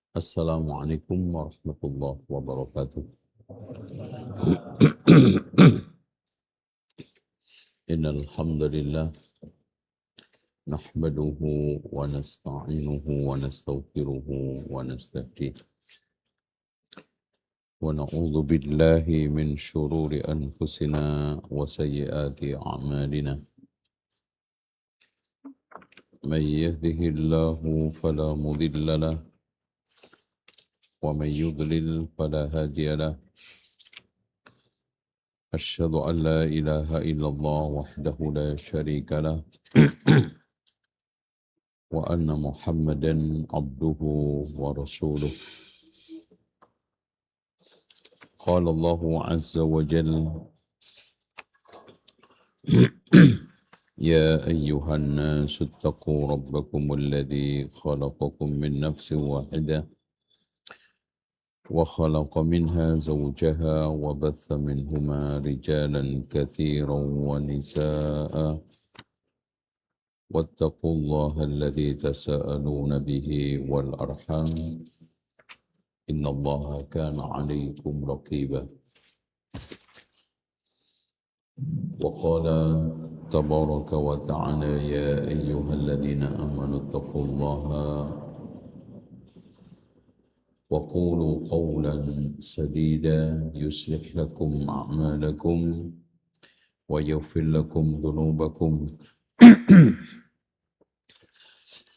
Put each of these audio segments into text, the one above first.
Assalamualaikum warahmatullahi wabarakatuh. Innal hamdalillah nahmaduhu wa nasta'inuhu wa nastaghfiruhu wa nastahdiih wa na'udzu billahi min shururi anfusina wa sayyiati a'malina. Man yahdihillahu fala mudilla lahu wa man yudlil fala hadiya lahu. أشهد أن لا إله إلا الله وحده لا شريك له وأن محمدا عبده ورسوله. قال الله عز وجل: يا أيها الناس اتقوا ربكم الذي خلقكم من نفس واحدة وخلق منها زوجها وبث منهما رجالا كثيرا ونساء واتقوا الله الذي تساءلون به والأرحام إن الله كان عليكم رقيبا. وقال تبارك وتعالى: يا أيها الذين آمنوا اتقوا الله وقولوا قولا سديدا يصلح لكم أعمالكم ويغفر لكم ذنوبكم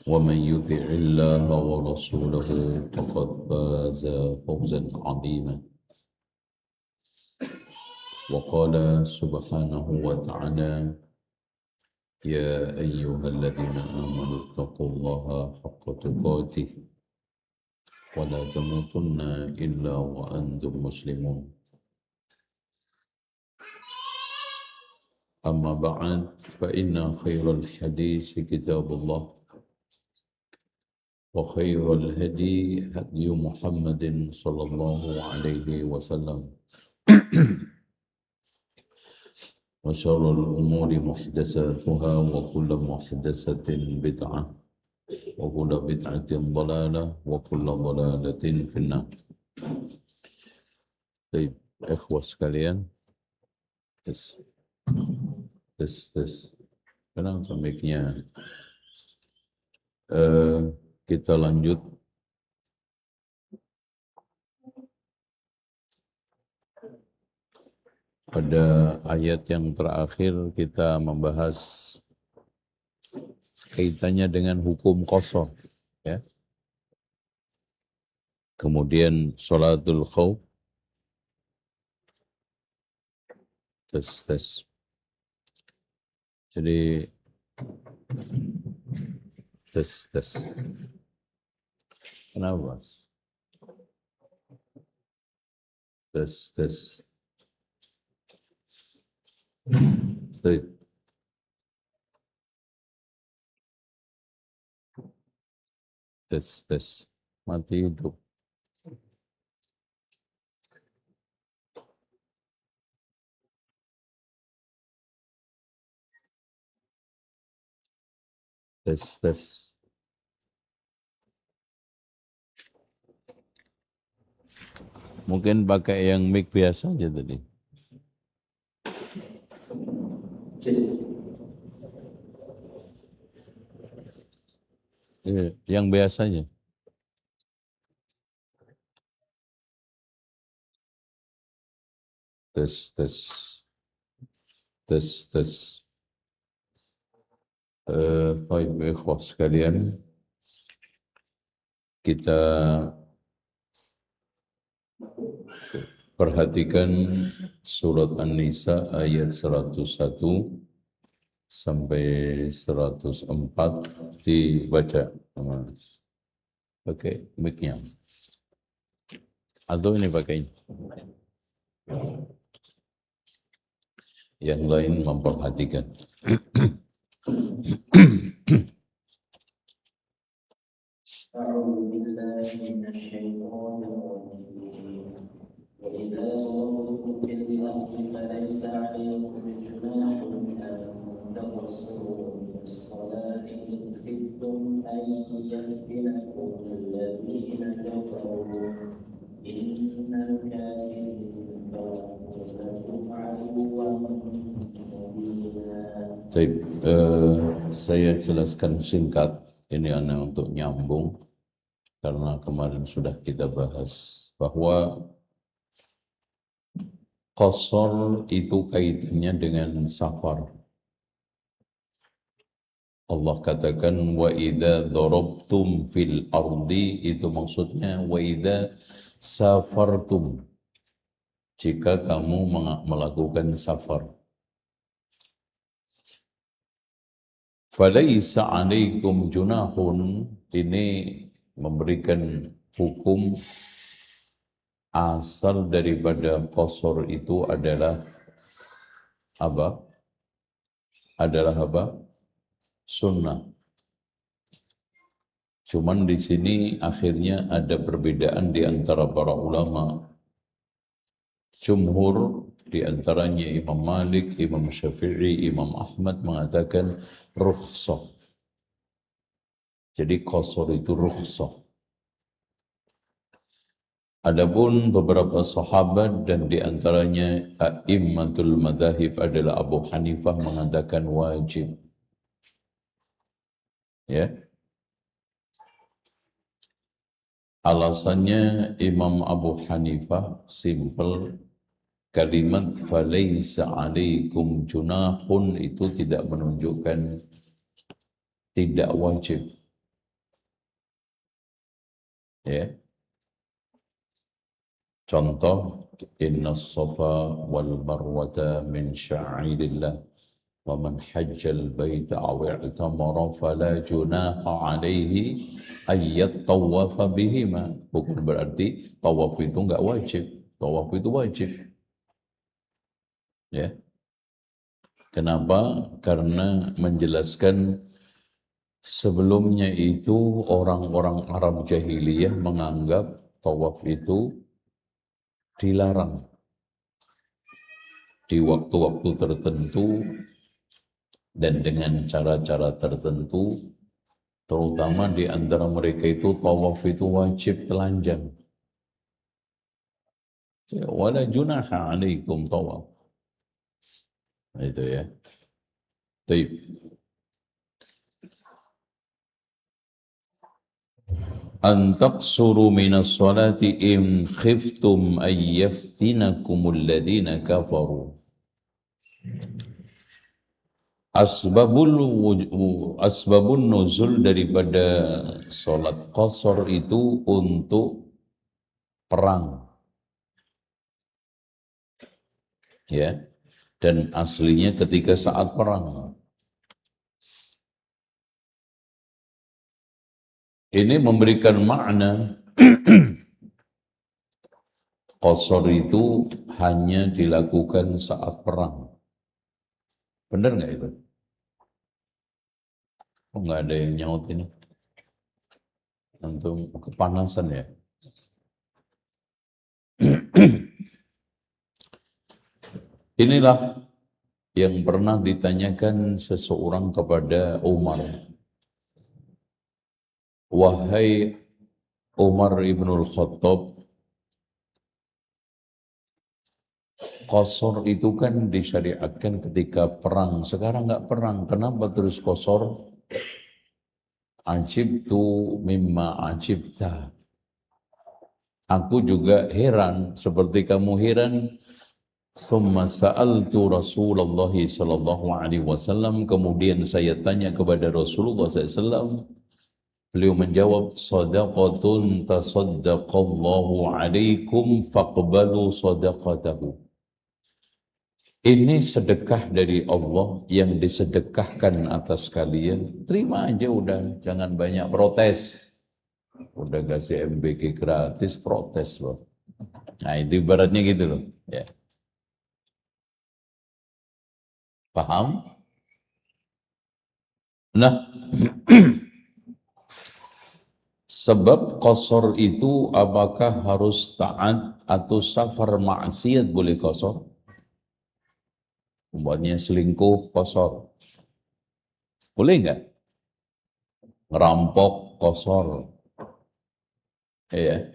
ومن يطع الله ورسوله فقد فاز فوزا عظيما. وقال سبحانه وتعالى: يا أيها الذين آمنوا اتقوا الله حق تقاته ولا تموتن إلا وأنتم مسلمون. أما بعد فإن خير الحديث كتاب الله وخير الهدي هدي محمد صلى الله عليه وسلم وشر الأمور محدثاتها وكل محدثة بدعة وكل بدعة ضلالة وكل ضلالة في النار. Baik, ikhwah sekalian, tes tes tes. Kenapa mic-nya? Kita lanjut pada ayat yang terakhir. Kita membahas kaitannya dengan hukum qasar, ya. Kemudian sholatul khauf. Tes. Jadi tes. Kenapa? Tes. Baik. Tes. Mati hidup. Tes. Mungkin pakai yang mic biasa aja tadi. Yang biasanya. Tes. Baik, ikhwah sekalian, kita perhatikan surat An-Nisa ayat 101 sampai 104 dibaca. Pakai mic-nya. Atau ini pakai. Yang lain memperhatikan. أعوذ بالله من الشيطان الرجيم وإذا ضربتم في الأرض فليس عليكم جناح أن تقصروا من الصلاة إن خفتم أن يفتنكم الذين كفروا Baik, saya jelaskan singkat ini hanya untuk nyambung karena kemarin sudah kita bahas bahwa qasar itu kaitannya dengan safar. Allah katakan wa idza darabtum fil ardi, itu maksudnya wa idza safartum, jika kamu melakukan safar. Falaisa 'alaikum junahun, ini memberikan hukum asal daripada qasar itu adalah apa? Adalah apa? Sunnah. Cuman di sini akhirnya ada perbedaan di antara para ulama. Jumhur di antaranya Imam Malik, Imam Syafi'i, Imam Ahmad mengatakan rukhsah. Jadi qasar itu rukhsah. Adapun beberapa sahabat dan di antaranya a'immatul madzhab adalah Abu Hanifah mengatakan wajib. Ya. Alasannya Imam Abu Hanifah simple, kalimat falaisa 'alaikum junahun itu tidak menunjukkan tidak wajib. Ya. Contoh, inna safa wal marwata min sya'airillah wa man hajjal baita aw i'tamara fala junaha alaihi ayyat tawafa bihima. Bukan berarti tawaf itu enggak wajib. Tawaf itu wajib. Ya. Kenapa? Karena menjelaskan sebelumnya itu orang-orang Arab jahiliyah menganggap tawaf itu dilarang di waktu-waktu tertentu dan dengan cara-cara tertentu, terutama di antara mereka itu tawaf itu wajib telanjang. Ya, wala junaha alaikum tawaf. Itu ya. Baik. An taqsuru minas salati in khiftum ay yaftinakumul ladina kafaru. Asbabun nuzul daripada salat qasar itu untuk perang. Ya. Dan aslinya ketika saat perang. Ini memberikan makna qasar itu hanya dilakukan saat perang. Benar nggak itu? Oh, nggak ada yang nyaut ini. Antum kepanasan ya? Inilah yang pernah ditanyakan seseorang kepada Umar. Wahai Umar ibnul Khattab, qasar itu kan disyariatkan ketika perang. Sekarang nggak perang, kenapa terus qasar? Ajibtu mimma ajibta. Aku juga heran seperti kamu heran. Summa sa'altu Rasulullah sallallahu alaihi wasallam, kemudian saya tanya kepada Rasulullah SAW. Beliau menjawab, sadaqatun tasaddaqallahu alaikum faqbalu sadaqatahu. Ini sedekah dari Allah yang disedekahkan atas kalian. Terima aja udah, jangan banyak protes. Udah kasih MBK gratis, protes loh. Nah itu ibaratnya gitu loh. Ya. Paham? Nah, sebab qasar itu apakah harus taat atau safar maksiat boleh qasar? Umpamanya selingkuh qasar. Boleh enggak? Ngerampok qasar. Ya.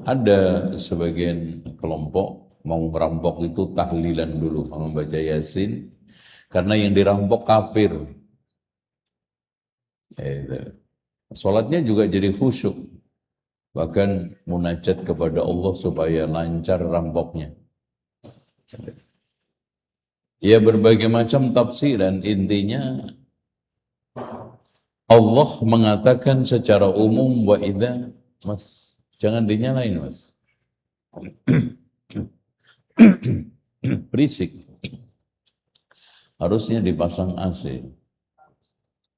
Ada sebagian kelompok mau ngerampok itu tahlilan dulu, membaca Yasin, karena yang dirampok kafir. Sholatnya juga jadi khusyuk, bahkan munajat kepada Allah supaya lancar rampoknya. Ya, berbagai macam tafsiran, intinya Allah mengatakan secara umum, wa idza, Mas, jangan dinyalain, Mas. Berisik. Harusnya dipasang AC.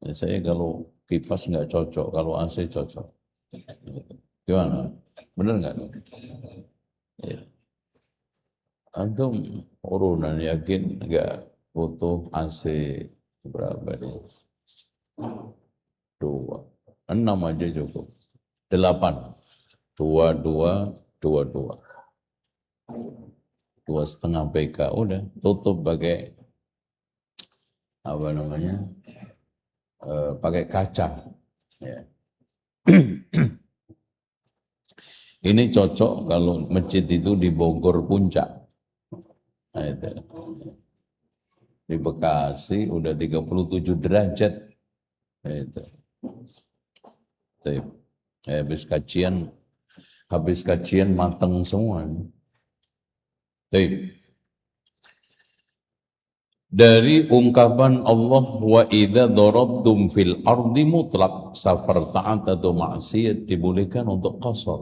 Ya, saya kalau kipas nggak cocok, kalau AC cocok. Gimana? Bener nggak? Ya. Antum urunan yakin nggak butuh AC berapa nih? 2, 6 aja cukup. 8, 2, 2, 2, 2. 2,5 PK, udah tutup pakai apa namanya? Pakai kaca. Ya. Ini cocok kalau masjid itu di Bogor Puncak. Nah, itu. Di Bekasi udah 37 derajat. Nah, itu. Habis kajian mateng semua. Dari ungkapan Allah, wa idza darabtum fil ardi mutlaq, safar ta'at atau maksiat dibolehkan untuk qasar.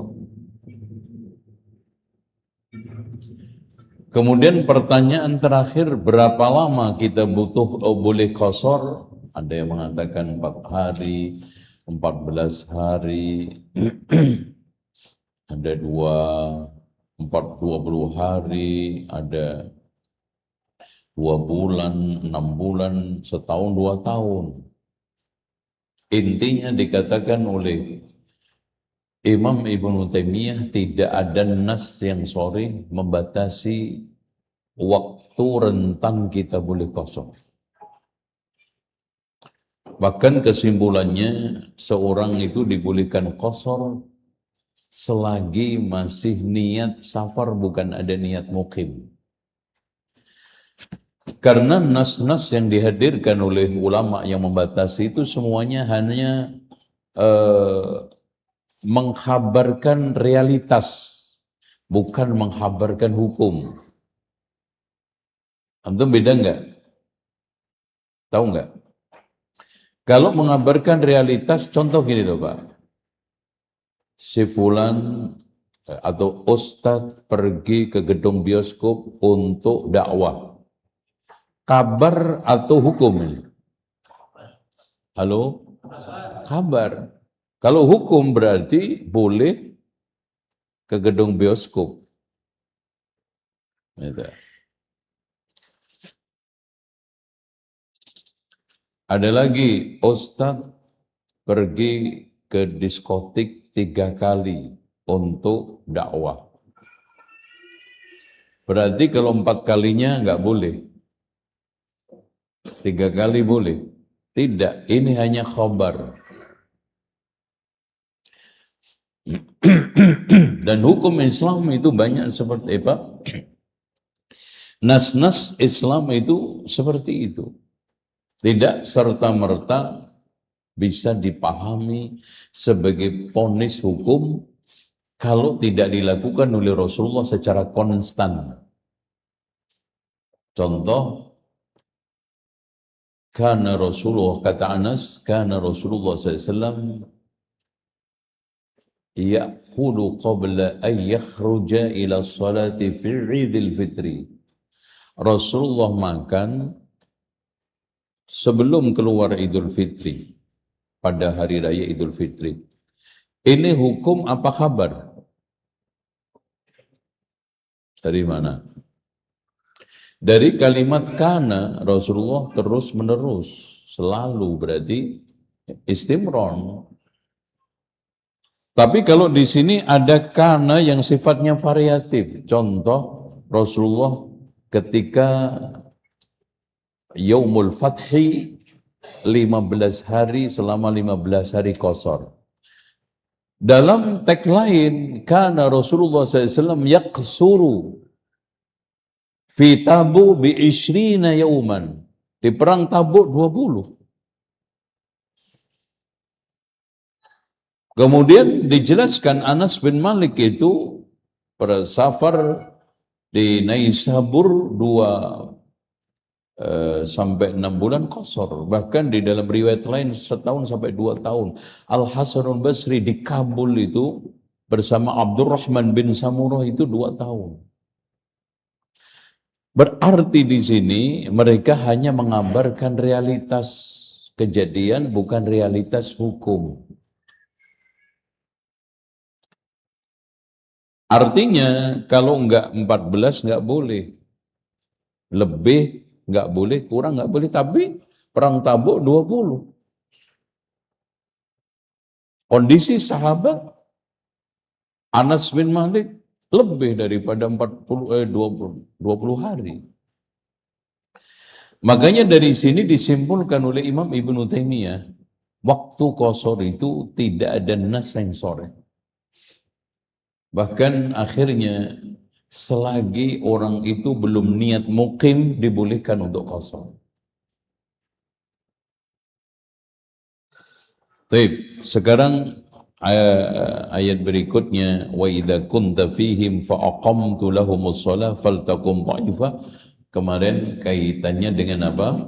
Kemudian pertanyaan terakhir, berapa lama kita butuh boleh qasar? Ada yang mengatakan 4 hari, 14 hari, ada 20 hari, ada 2 bulan, 6 bulan, setahun, 2 tahun. Intinya dikatakan oleh Imam Ibnu Taimiyah, tidak ada nas yang sharih membatasi waktu rentan kita boleh qasar. Bahkan kesimpulannya, seorang itu dibolehkan qasar selagi masih niat safar, bukan ada niat mukim. Karena nas-nas yang dihadirkan oleh ulama yang membatasi itu semuanya hanya mengkhabarkan realitas, bukan mengkhabarkan hukum. Antum beda enggak? Tahu enggak? Kalau mengabarkan realitas, contoh gini loh Pak. Si fulan atau ustadz pergi ke gedung bioskop untuk dakwah. Kabar atau hukum ini? Halo? Kabar. Kalau hukum berarti boleh ke gedung bioskop. Gitu. Ada lagi, ustadz pergi ke diskotik 3 kali untuk dakwah. Berarti kalau 4 kalinya nggak boleh. 3 kali boleh. Tidak, ini hanya khabar. Dan hukum Islam itu banyak seperti apa? Nas-nas Islam itu seperti itu. Tidak serta-merta bisa dipahami sebagai vonis hukum kalau tidak dilakukan oleh Rasulullah secara konstan. Contoh, karena Rasulullah, kata Anas, karena Rasulullah SAW ya'kulu qabla an yakhruja ila salati fi Idul Fitri. Rasulullah makan sebelum keluar Idul Fitri, pada hari raya Idul Fitri. Ini hukum apa kabar? Dari mana? Dari kalimat kana, Rasulullah terus menerus, selalu, berarti istimron. Tapi kalau di sini ada kana yang sifatnya variatif. Contoh, Rasulullah ketika Yaumul Fathi 15 hari, selama 15 hari qasar. Dalam teks lain, karena Rasulullah SAW yaqsuru fi Tabu bi ishrina yauman. Di perang Tabuk 20. Kemudian dijelaskan Anas bin Malik itu pada safar di Naisabur 2 sampai 6 bulan qasar. Bahkan di dalam riwayat lain 1 tahun sampai 2 tahun. Al-Hasanul Basri di Kabul itu bersama Abdurrahman bin Samurah itu 2 tahun. Berarti di sini mereka hanya mengabarkan realitas kejadian, bukan realitas hukum. Artinya kalau enggak 14 enggak boleh. Lebih enggak boleh, kurang enggak boleh. Tapi perang Tabuk 20. Kondisi sahabat Anas bin Malik lebih daripada 20 hari. Makanya dari sini disimpulkan oleh Imam Ibnu Taimiyah, waktu qasar itu tidak ada nas yang sore. Bahkan akhirnya selagi orang itu belum niat mukim dibolehkan untuk qasar. Baik, sekarang ayat berikutnya, wa idza kunta fihim fa aqamtu lahumus shalah faltaqum dha'ifah. Kemarin kaitannya dengan apa?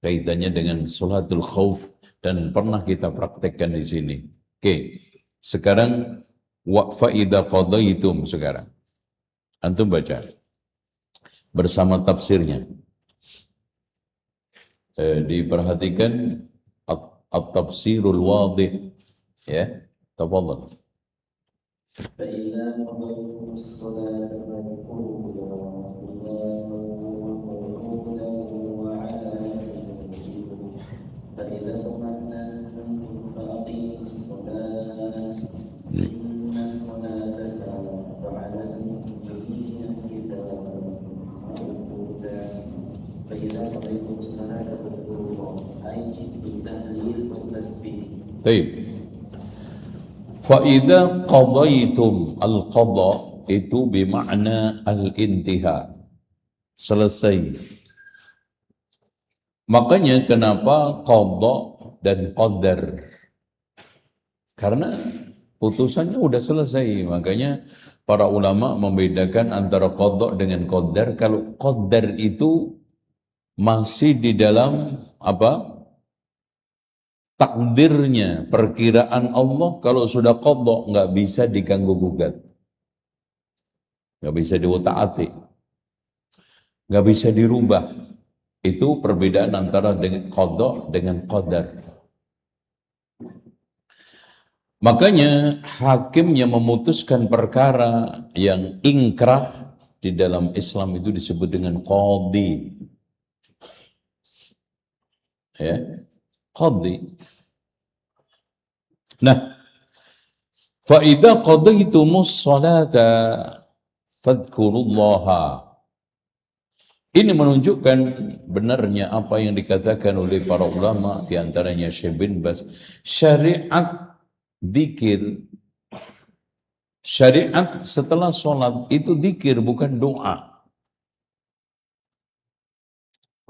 Kaitannya dengan salatul khauf dan pernah kita praktekkan di sini. Oke. Sekarang wa fa idza qadaitum sekarang. Antum baca bersama tafsirnya. Diperhatikan at-tafsirul wadih. Ya, tafadhal. فإذا قضيتم الصلاة فاذكروا الله قعودا وعلى جنوبكم فإذا اطمأننتم فأقيموا الصلاة إن الصلاة كانت على المؤمنين كتابا موقوتا فإذا قضيتم الصلاة فاذكروا الله أي بالتهليل والتسبيح. Baik. Fa'idha qadaitum, al-qadha itu bermakna al-intiha, selesai. Makanya kenapa qadha dan qadar? Karena putusannya udah selesai. Makanya para ulama membedakan antara qadha dengan qadar. Kalau qadar itu masih di dalam apa? Takdirnya, perkiraan Allah. Kalau sudah qadha nggak bisa diganggu gugat, nggak bisa diutak-atik, nggak bisa dirubah. Itu perbedaan antara dengan qadha dengan qadar. Makanya hakim yang memutuskan perkara yang ingkrah di dalam Islam itu disebut dengan qadhi. Ya, qadhi. Nah, فَإِذَا قَضَيْتُمُ الصَّلَاةَ فَاذْكُرُوا اللَّهَ. Ini menunjukkan benarnya apa yang dikatakan oleh para ulama, di antaranya Syekh bin Baz, syariat zikir, syariat setelah sholat itu zikir, bukan doa.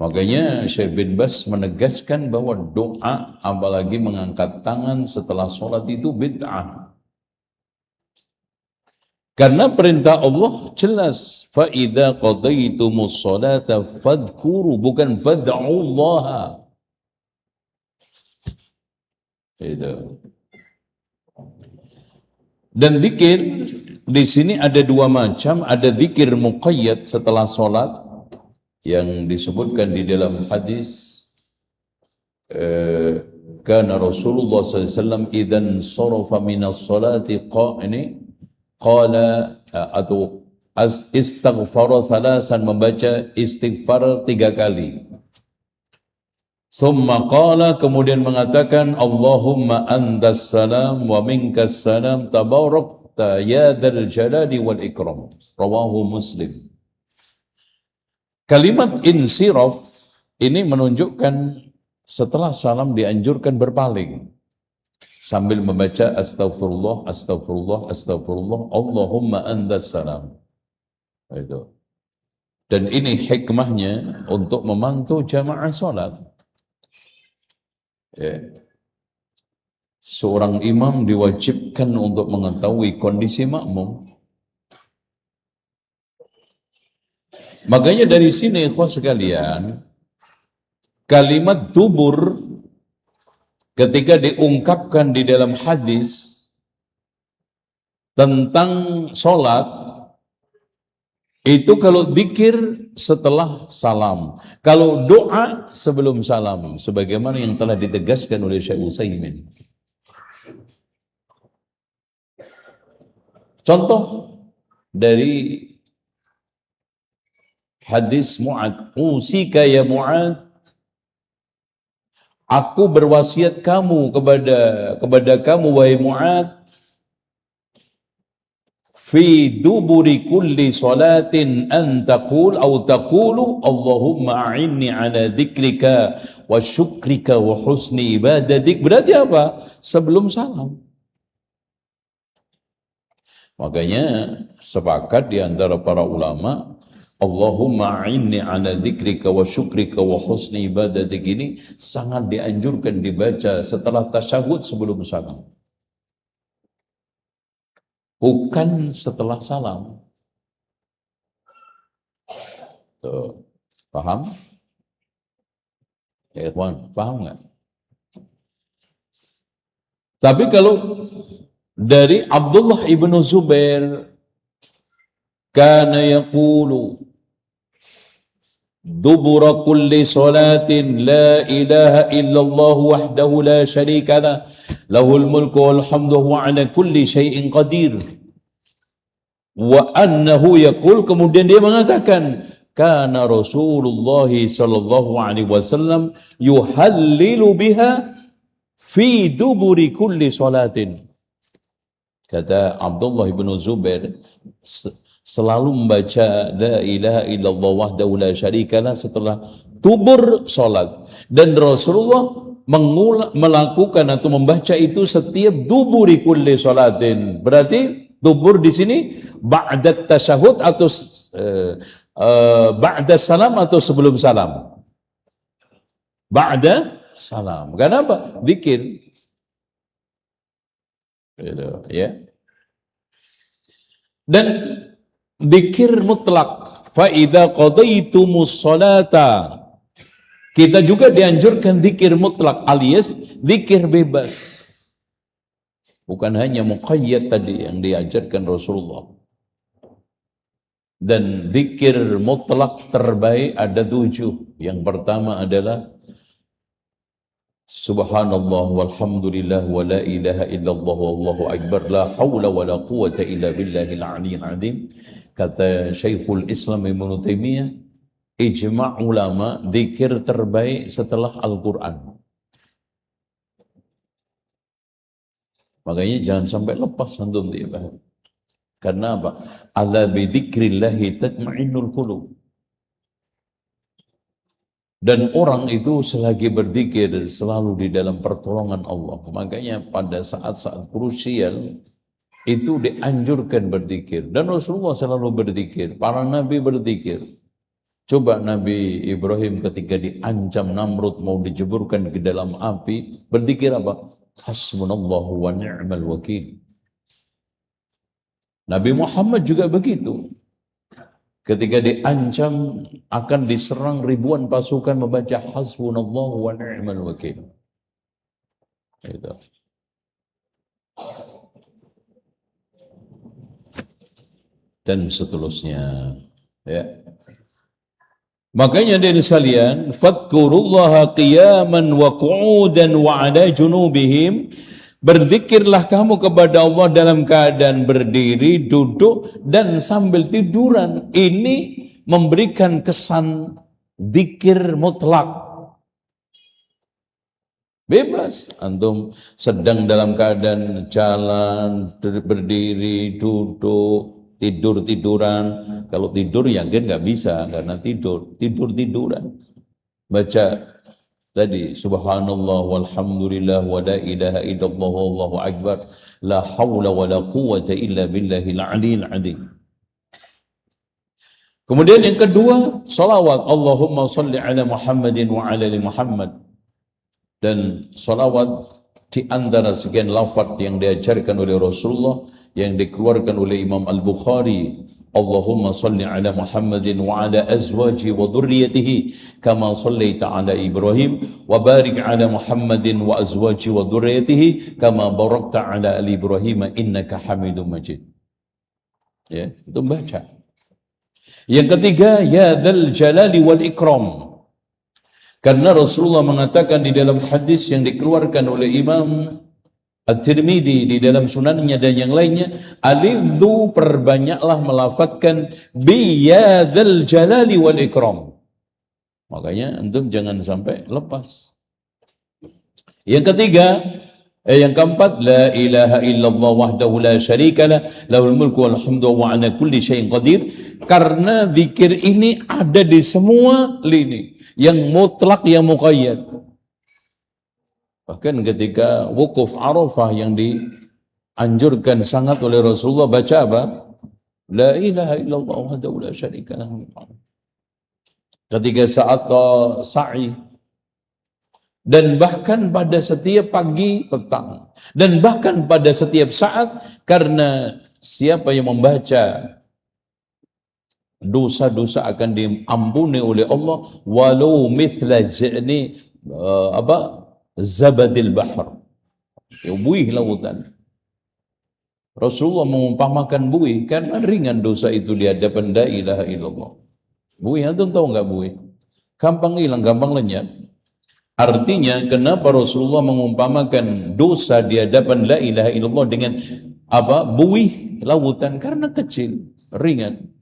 Makanya Syekh bin Baz menegaskan bahwa doa, apalagi mengangkat tangan setelah sholat itu bid'ah. Karena perintah Allah jelas, fa idza qadaytumus sholata fadhkuru, bukan fad'ullaha. Itu. Dan zikir di sini ada dua macam, ada zikir muqayyad setelah sholat yang disebutkan di dalam hadis kana Rasulullah SAW idzan sarafa minas sholati qala atau istighfar thalasan, membaca istighfar 3 kali. Summa qala, kemudian mengatakan Allahumma antas salam wa minkas salam tabarakta ya dzal jalali wal ikram. Rawahu Muslim. Kalimat insiraf ini menunjukkan setelah salam dianjurkan berpaling. sambil membaca astagfirullah, astagfirullah, astagfirullah, Allahumma antas salam. Itu. Dan ini hikmahnya untuk memantau jamaah sholat. Ya. Seorang imam diwajibkan untuk mengetahui kondisi makmum. Makanya dari sini ikhwah sekalian, kalimat dubur ketika diungkapkan di dalam hadis tentang sholat, itu kalau zikir setelah salam, kalau doa sebelum salam, sebagaimana yang telah ditegaskan oleh Syekh Utsaimin. Contoh dari hadis Mu'ad, usika ya Mu'ad, aku berwasiat kamu kepada kamu wahai Mu'ad, fi duburi kulli salatin an taqul atau taqulu Allahumma a'inni ala dzikrika wa syukrika wa husni ibadatik. Berarti apa? Sebelum salam. Makanya sepakat di antara para ulama, Allahumma a'inni ala dzikrika wa syukrika wa husni ibadatik ini sangat dianjurkan dibaca setelah tasyahud sebelum salam. Bukan setelah salam. Tuh. Paham? Ya, Ikhwan, paham nggak? Tapi kalau dari Abdullah ibnu Zubair, kana yaqulu dubura kulli salatin la ilaha illallah wahdahu la syarika lah, lahul mulku wal hamdu wa ala kulli syai'in qadir. Wa annahu yaqul, kemudian dia mengatakan, kana Rasulullah sallallahu alaihi wasallam yuhallilu biha fi duburi kulli salatin. Kata Abdullah bin Zubair, selalu membaca la ilaha illallah wahdahu la syarikalah setelah dubur salat. Dan Rasulullah melakukan atau membaca itu setiap duburi kulli salatin. Berarti dubur di sini ba'da tasyahud atau ba'da salam atau sebelum salam? Ba'da salam. Kenapa? Zikir. Gitu, ya. Dan zikir mutlak. Fa idza qadaitumus sholata, kita juga dianjurkan zikir mutlak alias zikir bebas. Bukan hanya muqayyad tadi yang diajarkan Rasulullah. Dan zikir mutlak terbaik ada 7. Yang pertama adalah Subhanallah walhamdulillah wa la ilaha illallah wallahu akbar la hawla wa la quwata illa billahil aliyyil azim. Kata Syekhul Islam Ibnu Taimiyah, ijma' ulama zikir terbaik setelah Al-Quran. Makanya jangan sampai lepas antum dia. Karena apa? Ala bi dzikrillahi tatma'innul qulub. Dan orang itu selagi berzikir selalu di dalam pertolongan Allah. Makanya pada saat-saat krusial itu dianjurkan berzikir. Dan Rasulullah selalu berzikir. Para nabi berzikir. Coba Nabi Ibrahim ketika diancam Namrud mau dijeburkan ke dalam api, berzikir apa? Hasbunallahu wa ni'mal wakil. Nabi Muhammad juga begitu. Ketika diancam akan diserang ribuan pasukan membaca hasbunallahu wa ni'mal wakil. Itu. Dan seterusnya, ya. Makanya dari sekalian, fadkurullaha qiyaman wa qu'udan wa ala junubihim. Berzikirlah kamu kepada Allah dalam keadaan berdiri, duduk, dan sambil tiduran. Ini memberikan kesan zikir mutlak. Bebas. Antum sedang dalam keadaan jalan, berdiri, duduk, tidur-tiduran. Kalau tidur yakin nggak bisa, karena tidur-tiduran. Baca Tadi subhanallah walhamdulillah wa la ilaha illallah wallahu akbar la haula wa la quwwata illa billahil aliyil azim. Kemudian yang kedua, salawat Allahumma salli ala Muhammadin wa ala ali Muhammad. Dan salawat di antara sekian lafaz yang diajarkan oleh Rasulullah yang dikeluarkan oleh Imam Al-Bukhari, Allahumma salli ala Muhammadin wa ala azwaji wa dhurriyyatihi kama sallaita ala Ibrahim wa barik ala Muhammadin wa azwaji wa dhurriyyatihi kama barakta ala ali Ibrahim innaka Hamidum Majid. Ya, itu baca. Yang ketiga, ya dzal jalali wal ikram. Karena Rasulullah mengatakan di dalam hadis yang dikeluarkan oleh Imam At-Tirmidzi di dalam sunannya dan yang lainnya, alidhu, perbanyaklah melafadzkan bi ya dzal jalali wal ikram. Makanya antum jangan sampai lepas. Yang ketiga, yang keempat, la ilaha illallah wahdahu la syarikalah lahul mulku wal hamdu wa ala kulli syai'in qadir. Karena zikir ini ada di semua lini, yang mutlak, yang muqayyad. Bahkan ketika wukuf Arafah yang dianjurkan sangat oleh Rasulullah, baca apa? La ilaha illallah wahdahu la syarikalah. Ketika saat sa'i, dan bahkan pada setiap pagi petang, dan bahkan pada setiap saat, karena siapa yang membaca dosa-dosa akan diampuni oleh Allah walau mithla zabadil bahr, buih lautan. Rasulullah mengumpamakan buih karena ringan dosa itu di hadapan la ilaha illallah. Buih, antum tahu enggak buih? Gampang hilang, gampang lenyap. Artinya kenapa Rasulullah mengumpamakan dosa di hadapan la ilaha illallah dengan apa? Buih lautan, karena kecil, ringan.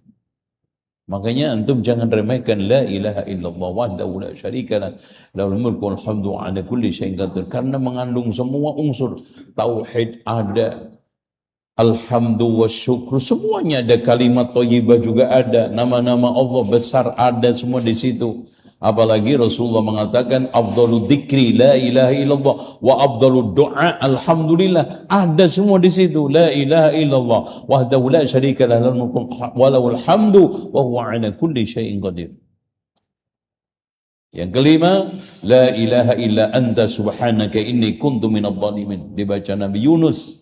Makanya antum jangan remehkan la ilaha illallah wahdahu la syarikalah lahul mulku wal hamdu ala kulli syai'in qadir, karena mengandung semua unsur tauhid ada, alhamdu wasyukru semuanya ada, kalimat thayyibah juga ada, nama-nama Allah besar ada semua di situ. Apalagi Rasulullah mengatakan afdhalu dzikri la ilaha illallah wa afdhalu du'a alhamdulillah, ada semua di situ. La ilaha illallah wahdahu la syarika lahu lahul mulku wa lahul hamdu wa huwa ala kulli syai'in qadir. Yang kelima, la ilaha illa anta subhanaka inni kuntu minadh dhalimin. Dibaca Nabi Yunus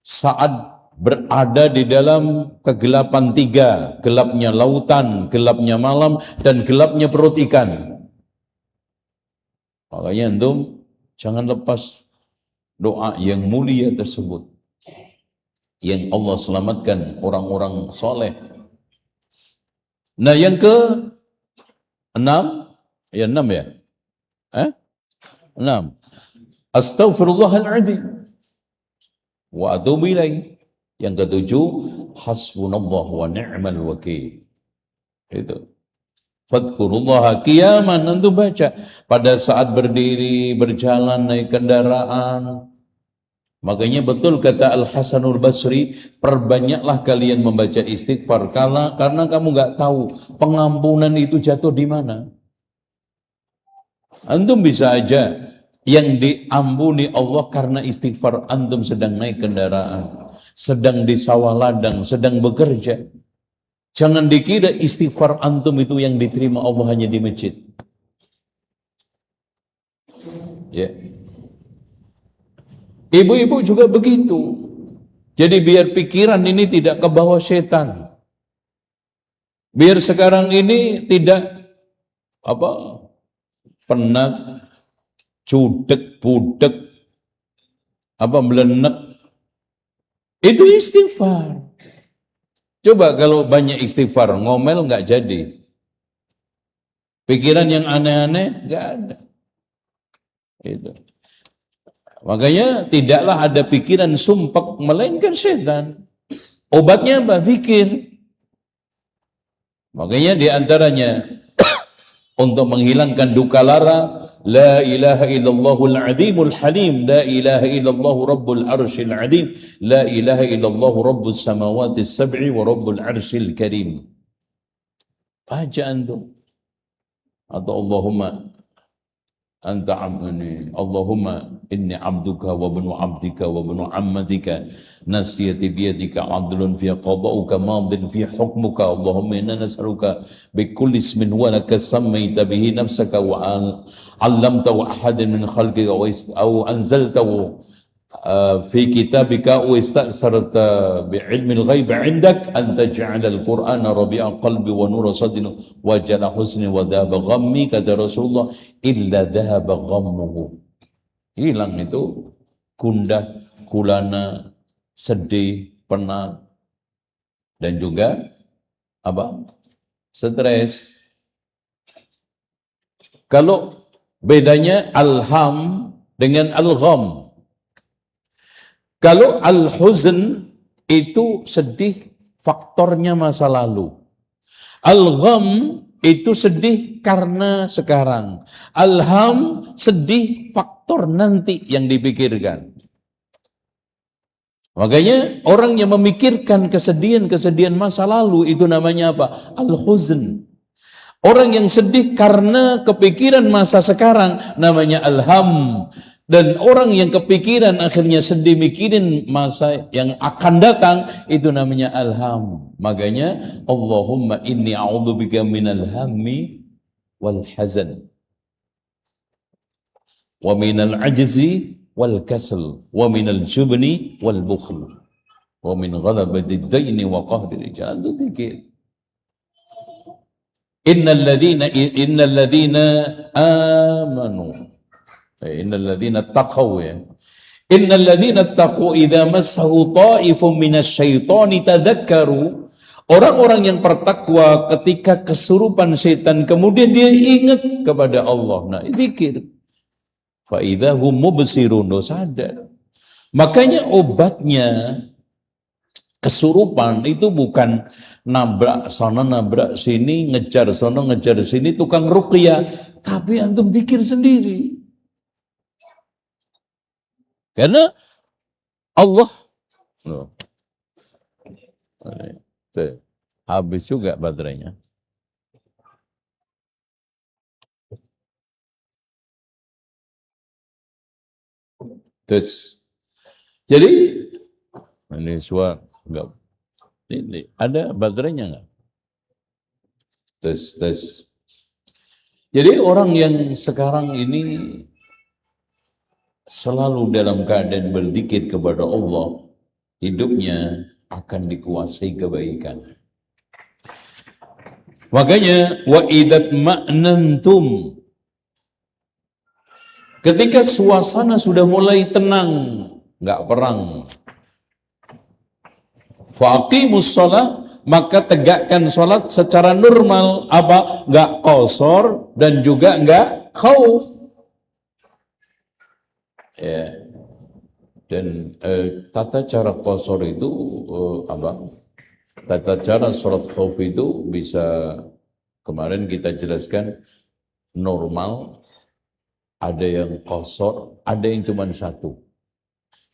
saat berada di dalam kegelapan tiga, gelapnya lautan, gelapnya malam, dan gelapnya perut ikan. Makanya antum jangan lepas doa yang mulia tersebut, yang Allah selamatkan orang-orang soleh. Nah, yang ke enam, ya enam ya, 6. Astaghfirullahaladzim wa atubu ilaih. Yang ketujuh, hasbunallah wa ni'mal wakil. Itu. Fadkurullaha qiyaman, nanti baca pada saat berdiri, berjalan, naik kendaraan. Makanya betul kata Al-Hasanul Basri, perbanyaklah kalian membaca istighfar karena kamu nggak tahu pengampunan itu jatuh di mana. Antum bisa aja yang diampuni Allah karena istighfar antum sedang naik kendaraan, sedang di sawah ladang, sedang bekerja. Jangan dikira istighfar antum itu yang diterima Allah hanya di masjid. Ya. Ibu-ibu juga begitu. Jadi biar pikiran ini tidak ke bawah setan. Biar sekarang ini tidak penat, cudek, budek, melenek. Itu istighfar. Coba kalau banyak istighfar, ngomel nggak jadi. Pikiran yang aneh-aneh nggak ada. Itu. Makanya tidaklah ada pikiran sumpek melainkan setan. Obatnya apa? Zikir. Makanya diantaranya untuk menghilangkan duka lara, la ilaha illallahul azimul halim, la ilaha illallahu rabbul arsyil azim, la ilaha illallahu rabbus samawati sab'i wa rabbul arsyil karim. Baca antum. Atau Allahumma anta abduni Allahumma inni abduka wa ibnu abdika wa ibnu ammatika nasiyati biyadika adlun fi qada'uka madin fi hukmuka Allahumma inna nas'aluka bi kulli ismin huwa laka sammaita bihi nafsaka wa 'allamtahu ahadan min khalqika aw anzaltahu في كتابك واستأثرت بعلم الغيب عندك أن تجعل القرآن ربيع قلبي ونور صدري وجل حزني وذهب غمي kata Rasulullah illa dhahaba ghammuhu, hilang itu gundah gulana, sedih, penat dan juga apa? Stres. Kalau bedanya alham dengan al-gham. Kalau al-huzn itu sedih faktornya masa lalu. Al-gham itu sedih karena sekarang. Al-ham sedih faktor nanti yang dipikirkan. Makanya orang yang memikirkan kesedihan-kesedihan masa lalu itu namanya apa? Al-huzn. Orang yang sedih karena kepikiran masa sekarang namanya al-ham. Dan orang yang kepikiran akhirnya sedih mikirin masa yang akan datang itu namanya alham. Makanya Allahumma inni a'udzubika minal hammi wal hazan wa minal ajzi wal kasal wa minal jubni wal bukhl wa min ghalabatid daini wa qahri rijal. Itu zikir. Innal ladzina amanu innal ladzina taqaw ya. Innal ladzina taqaw idza massahu ta'ifun minasyaitani tadzakkaru. Orang-orang yang bertakwa ketika kesurupan setan kemudian dia ingat kepada Allah. Nah, zikir. Fa idza hum mubsirun, sadar. Makanya obatnya kesurupan itu bukan nabrak sana nabrak sini, ngejar sana ngejar sini, tukang ruqyah, tapi antum zikir sendiri. Karena Allah habis juga baterainya. Terus, jadi ini suara enggak? Ini ada baterainya enggak? Tes. Jadi orang yang sekarang ini selalu dalam keadaan berzikir kepada Allah, hidupnya akan dikuasai kebaikan. Makanya wa idat ma'nantum, ketika suasana sudah mulai tenang, nggak perang, faqimus shalah, maka tegakkan salat secara normal, apa? Nggak qasar dan juga nggak khauf. Ya. Dan tata cara qasar itu apa? Tata cara salat khauf itu bisa kemarin kita jelaskan normal, ada yang qasar, ada yang cuma satu.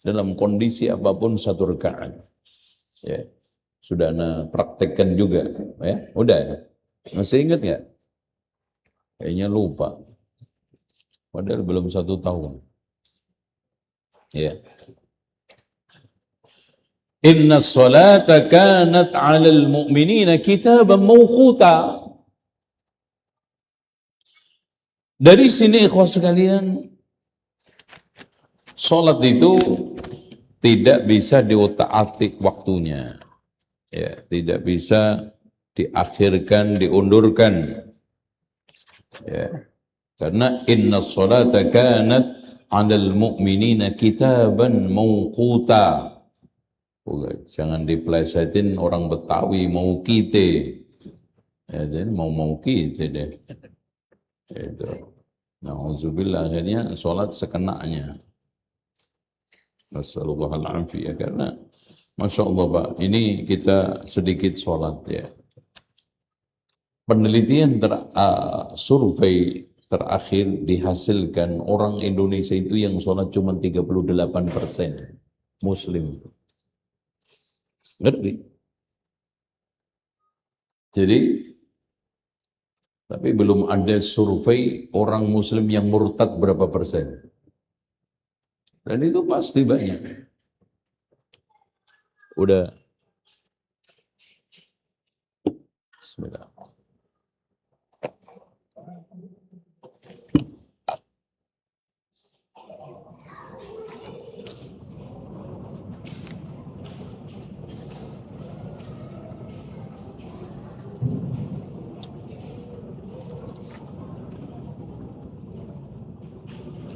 Dalam kondisi apapun satu rakaat. Ya. Sudah praktekkan juga, ya. Udah ya? Masih ingat nggak? Kayaknya lupa. Padahal belum 1 tahun. Ya. Inna sholata kanat 'alal mu'minina kitaban mawquta. Dari sini ikhwah sekalian, salat itu tidak bisa diotak-atik waktunya. Ya, tidak bisa diakhirkan, diundurkan. Ya. Karena inna sholata kanat 'alal mu'minina kitaban mawquta. Jangan diplesetin orang Betawi mau kite. Ya, jadi mau kite deh. Itu. Nauzubillah, akhirnya sholat sekenanya. Nasallallahu karena Masya Allah Pak, ini kita sedikit sholat ya. Penelitian survei terakhir dihasilkan orang Indonesia itu yang sholat cuma 38% Muslim. Ngerti? Jadi Tapi belum ada survei orang muslim yang murtad berapa persen. Dan itu pasti banyak. Udah. Bismillah.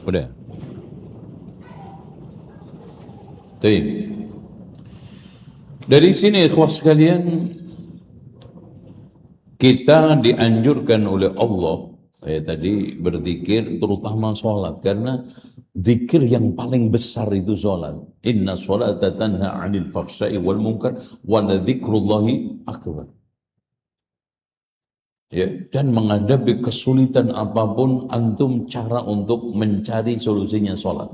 Udah. Baik. Dari sini ikhwah sekalian, kita dianjurkan oleh Allah tadi berzikir, terutama sholat, karena zikir yang paling besar itu sholat. Inna sholata tanha 'anil fahsya'i wal munkar wa la dzikrullahi akbar. Ya, dan menghadapi kesulitan apapun, antum cara untuk mencari solusinya sholat.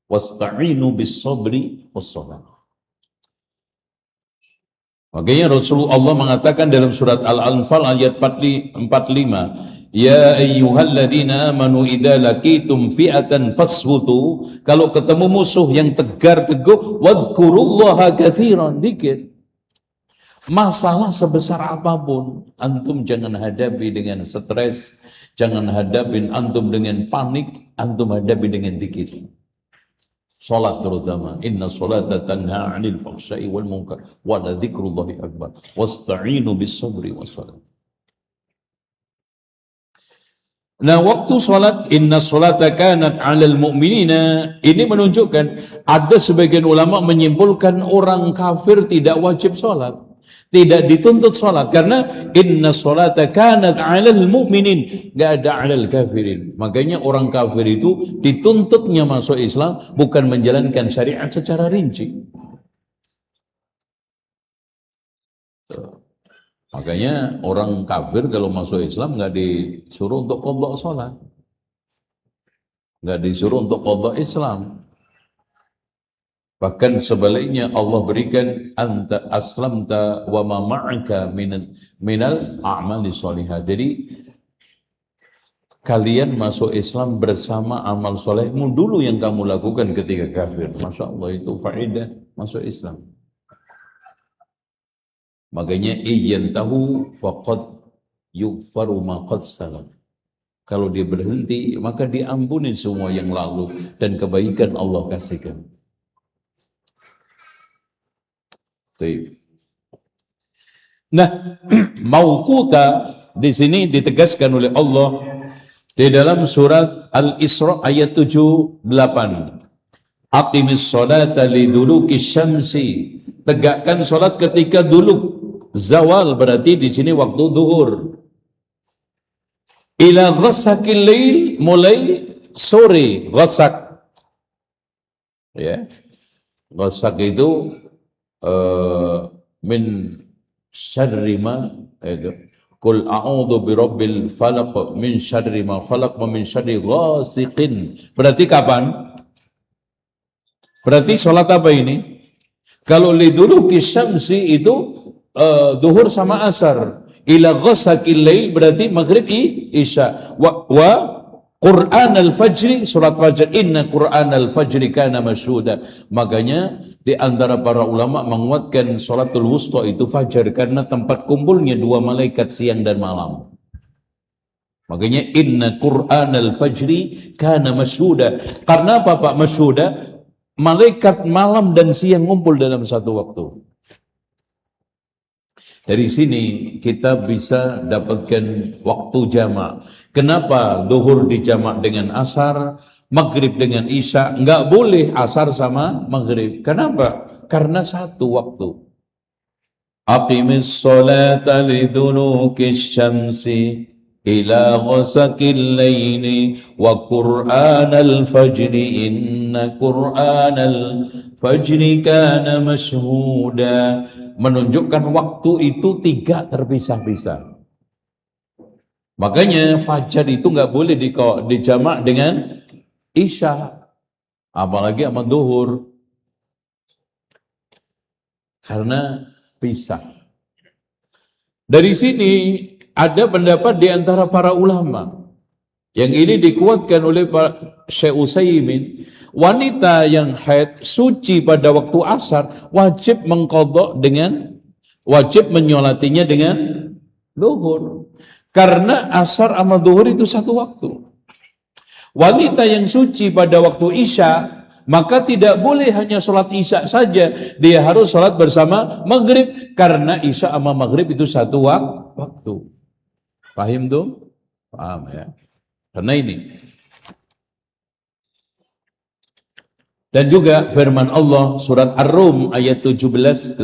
Wasta'inu bis sabri was sholat. Makanya Rasulullah mengatakan dalam surat Al-Anfal ayat 45, ya ayyuhalladzina amanu idza laqitum fi'atan fasbutu, kalau ketemu musuh yang tegar teguh, wadhkurullaha katsiran, dzikir. Masalah sebesar apapun, antum jangan hadapi dengan stres, jangan hadapin antum dengan panik, antum hadapi dengan dzikir. Salat terutama, inna salata tanha 'anil fahsya'i wal munkar wa la dzikrullahi akbar wasta'inu bis sabri was salat. Nah, waktu salat inna salata kanat 'alal mu'minina, ini menunjukkan ada sebagian ulama menyimpulkan orang kafir tidak wajib salat, tidak dituntut salat, karena inna salata kanat 'alal mu'minin, enggak ada 'alal kafirin. Makanya orang kafir itu dituntutnya masuk Islam, bukan menjalankan syariat secara rinci. Makanya orang kafir kalau masuk Islam nggak disuruh untuk qadha salat, nggak disuruh untuk qadha Islam. Bahkan sebaliknya Allah berikan anta aslamta wa ma ma'aka minal a'mali sholihah. Jadi kalian masuk Islam bersama amal solehmu dulu yang kamu lakukan ketika kafir. Masya Allah, itu faedah masuk Islam. Makanya tahu faqad yughfaru ma qad salaf. Kalau dia berhenti, maka diampuni semua yang lalu dan kebaikan Allah kasihkan. Nah, mauquta di sini ditegaskan oleh Allah di dalam surat Al-Isra ayat 78. Aqimis sholata liduluki syamsi. Tegakkan salat ketika duluk zawal, berarti di sini waktu zuhur. Ila ghasaqil lail, mulai sore, ghasak. Ya. Ghasak itu min syarri ma, itu qul a'udzu birabbil falaq min syarri ma khalaq wa min syarri ghasiqin. Berarti kapan? Berarti salat apa ini? Kalau liduluki syamsi itu duhur sama asar. Ila ghasaqil lail berarti maghrib isya. Wa Qur'an al-fajri, surat Fajr, inna Qur'an al-fajri kana masyhuda. Makanya di antara para ulama menguatkan salatul wusta itu fajar, karena tempat kumpulnya dua malaikat siang dan malam. Makanya inna Qur'an al-fajri kana masyhuda. Karena apa Pak masyhuda? Malaikat malam dan siang ngumpul dalam satu waktu. Dari sini kita bisa dapatkan waktu jamak. Kenapa zuhur dijamak dengan asar, maghrib dengan isya? Enggak boleh asar sama maghrib. Kenapa? Karena satu waktu. Aqimis sholata lidulukis syamsi ila ghasaqil laili wa qur'anal fajri inna qur'anal fajri kana masyhuda. Menunjukkan waktu itu tiga terpisah-pisah. Makanya fajar itu nggak boleh dijamak dengan isya, apalagi sama duhur, karena pisah. Dari sini Ada pendapat di antara para ulama yang ini dikuatkan oleh Syekh Utsaimin, wanita yang haid suci pada waktu asar wajib mengqadha wajib menyolatinya dengan zuhur. Karena asar sama zuhur itu satu waktu. Wanita yang suci pada waktu isya, maka tidak boleh hanya sholat isya saja, dia harus sholat bersama maghrib, karena isya sama maghrib itu satu waktu. Paham tuh? Paham ya? Karena ini. Dan juga firman Allah surat Ar-Rum ayat 17-18,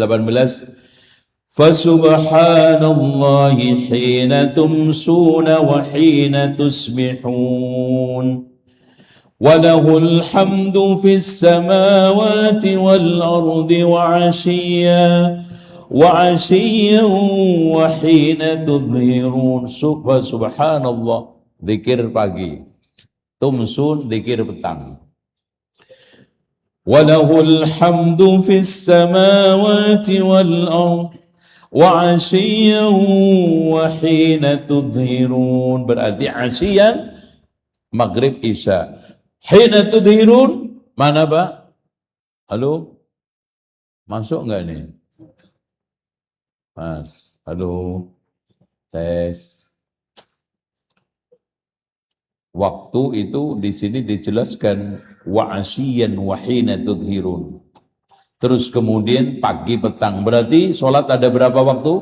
Fasubhanallahi hina tumsuna wa hina tusbihun وله الحمد في السماوات والأرض وعشيا وحين تظهرون. Subhanallah, zikir pagi, tumsun, zikir petang. وله الحمد في السماوات والأرض وعشيا وحين تظهرون. Berarti asyian maghrib isya. Hina tudhirun, mana Pak? Halo? Masuk enggak nih? Mas, halo? Tes. Waktu itu di sini dijelaskan wa asyiyan wa hina tudhirun. Terus kemudian pagi petang. Berarti sholat ada berapa waktu?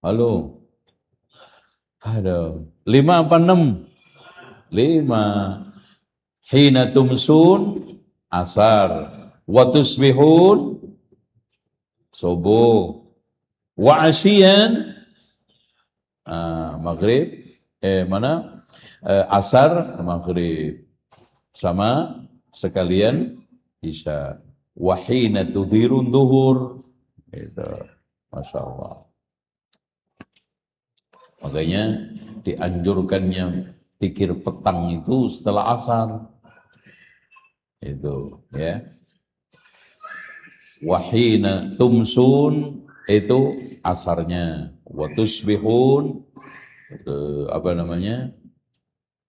Halo? Ada 5 apa 6? 5. Hina tumsun asar, wa tusbihun subuh, wa asyian maghrib, asar maghrib, sama sekalian isya. Wa hina tudhirun duhur. Itu, Masya Allah. Makanya dianjurkannya zikir petang itu setelah asar. Itu ya. Wahina tumsun itu asarnya. Wa tusbihun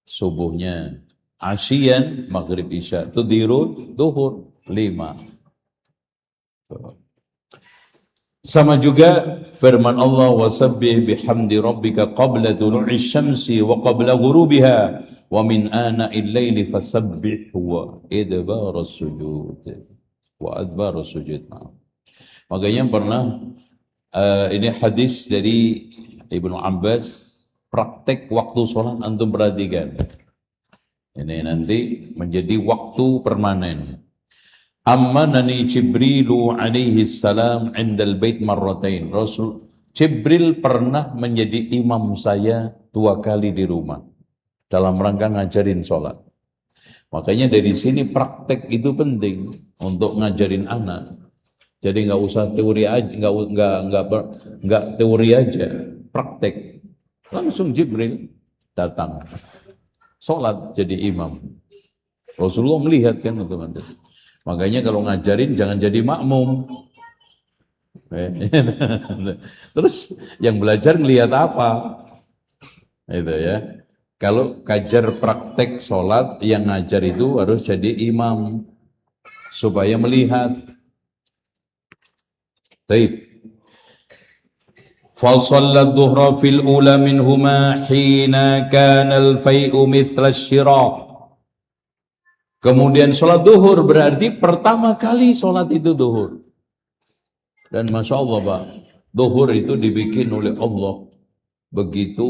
subuhnya. Asyian maghrib isya. Tudhirun duhur 5. Sama juga firman Allah, wasabbih bihamdi rabbika qabla tulu'i syamsi wa qabla ghurubiha wa min ana'il laili fasabbih wa idbarus sujud. Wa adbarus sujud. Makanya pernah ini hadis dari Ibnu Abbas, praktek waktu sholat antum perhatikan. Ini nanti menjadi waktu permanen. Ammanani Jibrilu alaihi salam indal bait marratain. Rasul Jibril pernah menjadi imam saya 2 kali di rumah dalam rangka ngajarin sholat. Makanya dari sini praktek itu penting untuk ngajarin anak. Jadi nggak usah teori aja, nggak teori aja, praktek. Langsung Jibril datang sholat jadi imam. Rasulullah melihat kan teman-teman. Makanya kalau ngajarin jangan jadi makmum. Terus yang belajar ngelihat apa? Itu ya. Kalau kajar praktek sholat, yang ngajar itu harus jadi imam supaya melihat. Baik. Fasalla dhuhra fil ula minhuma hina kana al-fai'u mithla syiraq. Kemudian sholat duhur berarti pertama kali sholat itu duhur. Dan Masya Allah Pak, duhur itu dibikin oleh Allah begitu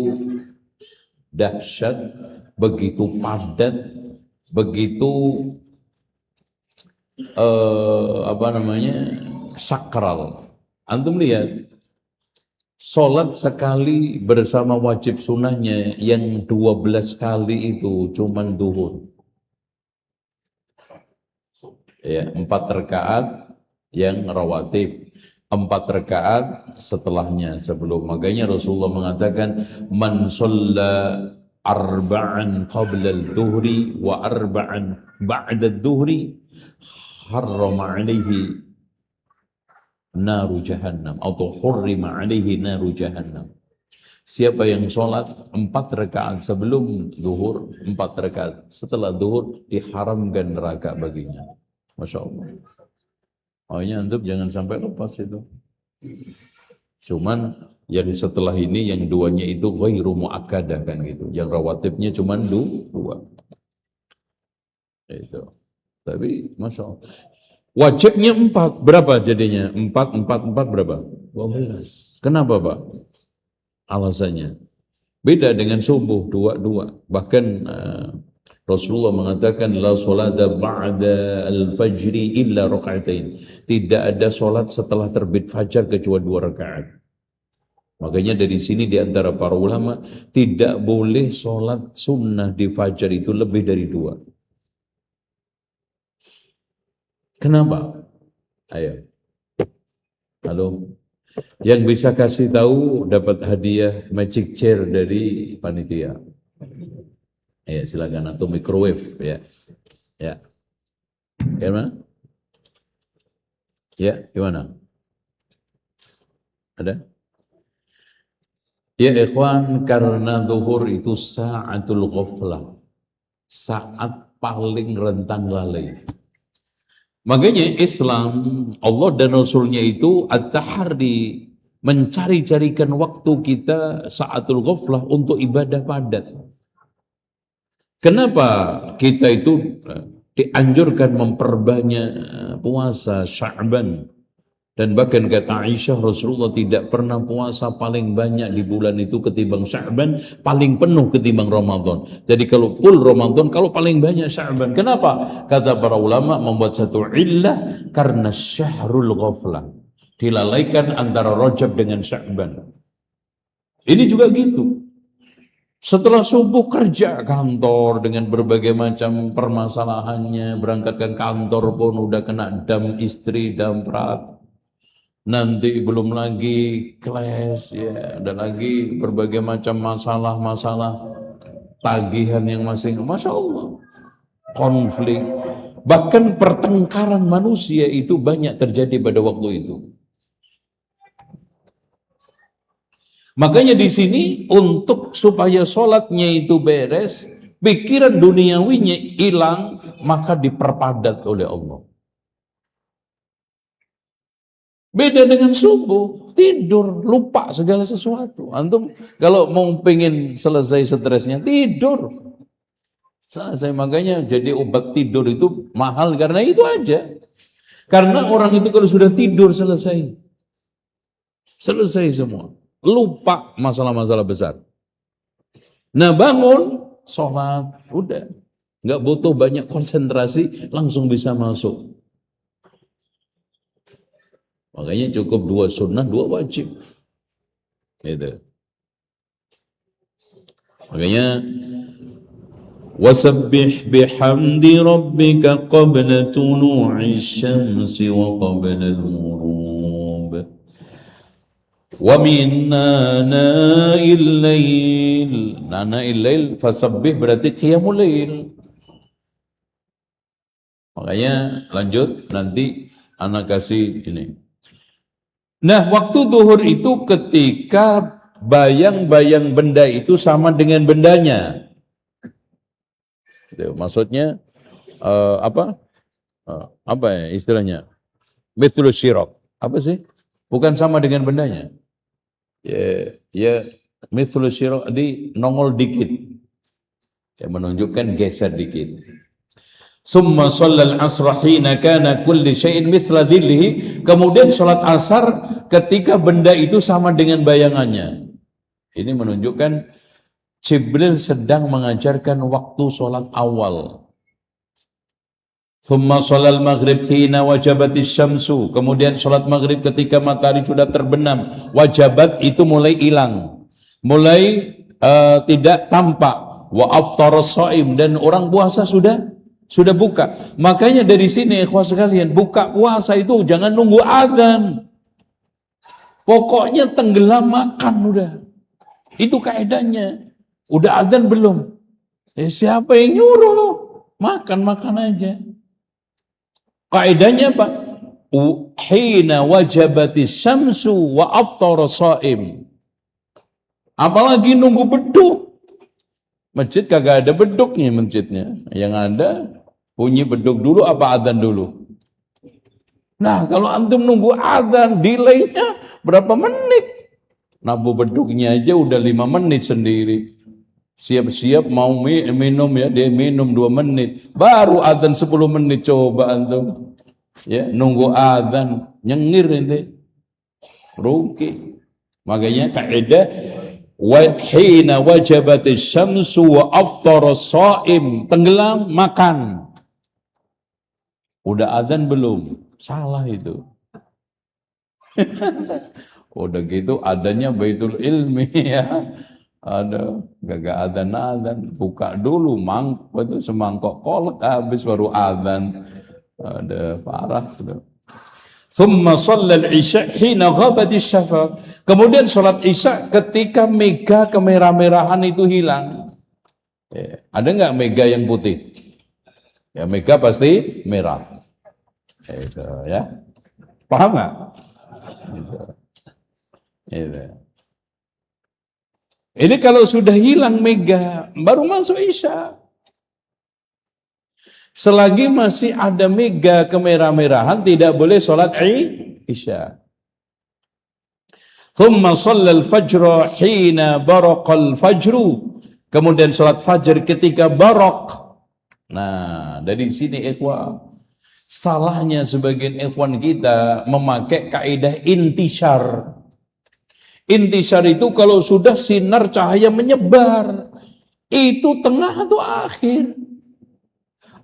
dahsyat, begitu padat, begitu sakral. Antum lihat, sholat sekali bersama wajib sunnahnya yang 12 kali itu cuman duhur. Ya, 4 rakaat yang rawatib, 4 rakaat setelahnya sebelum. Makanya Rasulullah mengatakan man shalla arba'an qabla al-dhuhri wa arba'an ba'da al-dhuhri harrama 'alaihi naru jahannam atau hurrima 'alaihi naru jahannam. Siapa yang sholat 4 rakaat sebelum zuhur, 4 rakaat setelah zuhur, diharamkan neraka baginya. Masya Allah. Makanya antum jangan sampai lepas itu. Cuman yang setelah ini, yang duanya itu ghairu mu'akkadah kan gitu. Yang rawatibnya cuman 2. Itu. Tapi Masya Allah. Wajibnya 4. Berapa jadinya? 4 berapa? 12. Kenapa Pak? Alasannya beda dengan subuh 2. Bahkan Rasulullah mengatakan la sholata ba'da al-fajri illa raka'atain. Tidak ada solat setelah terbit fajar kecuali 2 rakaat. Makanya dari sini di antara para ulama tidak boleh solat sunnah di fajar itu lebih dari 2. Kenapa? Ayo. Halo. Yang bisa kasih tahu dapat hadiah magic chair dari panitia. Ya, silakan, atau microwave ya. Ya. Gimana? Ya, gimana? Ada? Ya ikhwan, karena zuhur itu sa'atul ghaflah. Saat paling rentan lalai. Makanya Islam, Allah dan Rasulnya itu at-tahari, mencari-carikan waktu kita sa'atul ghaflah untuk ibadah padat. Kenapa kita itu dianjurkan memperbanyak puasa Sya'ban? Dan bahkan kata Aisyah, Rasulullah tidak pernah puasa paling banyak di bulan itu ketimbang Sya'ban, paling penuh ketimbang Ramadan. Jadi kalau full Ramadan, kalau paling banyak Sya'ban. Kenapa? Kata para ulama membuat satu illah, karena syahrul ghaflah. Dilalaikan antara Rajab dengan Sya'ban. Ini juga gitu. Setelah subuh kerja kantor dengan berbagai macam permasalahannya, berangkat ke kantor pun udah kena dam istri, dam prat. Nanti belum lagi kelas, ya, ada lagi berbagai macam masalah-masalah tagihan yang masih, Masya Allah, konflik, bahkan pertengkaran manusia itu banyak terjadi pada waktu itu. Makanya di sini untuk supaya sholatnya itu beres, pikiran duniawinya hilang, maka diperpadat oleh Allah. Beda dengan subuh, tidur, lupa segala sesuatu. Antum kalau mau pengen selesai stresnya, tidur. Selesai, makanya jadi obat tidur itu mahal karena itu aja. Karena orang itu kalau sudah tidur selesai. Selesai semua. Lupa masalah-masalah besar. Nah bangun, sholat, udah. Nggak butuh banyak konsentrasi, langsung bisa masuk. Makanya cukup 2 sunnah, 2 wajib. Gitu. Makanya wasabbih bihamdi rabbika qabla tulu'i syamsi wa qabla al-ghurub wa min nana'il lail. Nana'il lail, fasabbih berarti qiyamul lail. Makanya lanjut, nanti anak kasih ini. Nah, waktu zuhur itu ketika bayang-bayang benda itu sama dengan bendanya. Maksudnya apa? Apa ya istilahnya? Mithlu syiraq. Apa sih? Bukan sama dengan bendanya. Ya mithlu syiraq di nongol dikit. Ya, menunjukkan geser dikit. Summa shallal asra hina kana kulli syai'in mithla dhillihi. Kemudian salat asar ketika benda itu sama dengan bayangannya. Ini menunjukkan Jibril sedang mengajarkan waktu salat awal. Summa shallal maghrib hina wajabatis syamsu. Kemudian salat maghrib ketika matahari sudah terbenam. Wajabat itu mulai hilang. Mulai tidak tampak. Wa aftaras shaim, dan orang puasa sudah buka. Makanya dari sini ikhwah sekalian, buka puasa itu jangan nunggu azan. Pokoknya tenggelam makan udah. Itu kaedahnya. Udah azan belum? Siapa yang nyuruh lo? Makan aja. Kaedahnya apa? Hina wajabatis syamsu wa aftara shaim. Apalagi nunggu beduk. Masjid kagak ada beduknya masjidnya. Yang ada bunyi beduk dulu apa adzan dulu. Nah, kalau antum nunggu adzan, delaynya berapa menit? Nabu beduknya aja udah 5 menit sendiri. Siap-siap mau minum ya, dia minum 2 menit. Baru adzan 10 menit, coba antum. Ya, nunggu adzan, nyengir nanti. Rugi. Makanya kaidah wa hina wajabatis syamsu wa aftara shaim, tenggelam makan. Udah adzan belum? Salah itu. Udah gitu adanya baitul ilmi ya. Ada gagak adzan, buka dulu itu semangkok kolak habis baru adzan. Ada parah gitu. Thumma shallal isya hina ghabati syafaq. Kemudian sholat isya ketika mega kemerah-merahan itu hilang. Ada nggak mega yang putih? Ya mega pasti merah. Itu ya. Paham nggak? Itu. Ini kalau sudah hilang mega, baru masuk isya. Selagi masih ada mega kemerah-merahan, tidak boleh sholat isya. Thumma shallal fajra hina baraqal fajru. Kemudian sholat fajar ketika baraq. Nah, dari sini ikhwan, salahnya sebagian ikhwan kita memakai kaidah intisar. Intisar itu kalau sudah sinar cahaya menyebar, itu tengah atau akhir.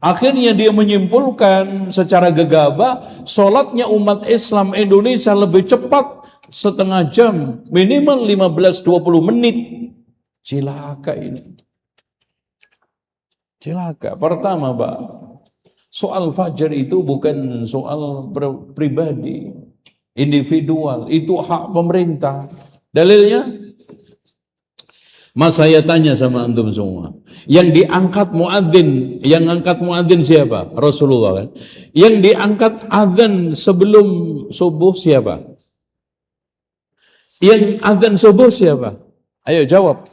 Akhirnya dia menyimpulkan secara gegabah, sholatnya umat Islam Indonesia lebih cepat setengah jam, minimal 15-20 menit. Cilaka ini. Cilaka. Pertama, Pak, soal fajar itu bukan soal pribadi, individual, itu hak pemerintah. Dalilnya, Mas saya tanya sama antum semua, yang diangkat muadzin siapa? Rasulullah kan? Yang diangkat azan sebelum subuh siapa? Yang azan subuh siapa? Ayo jawab.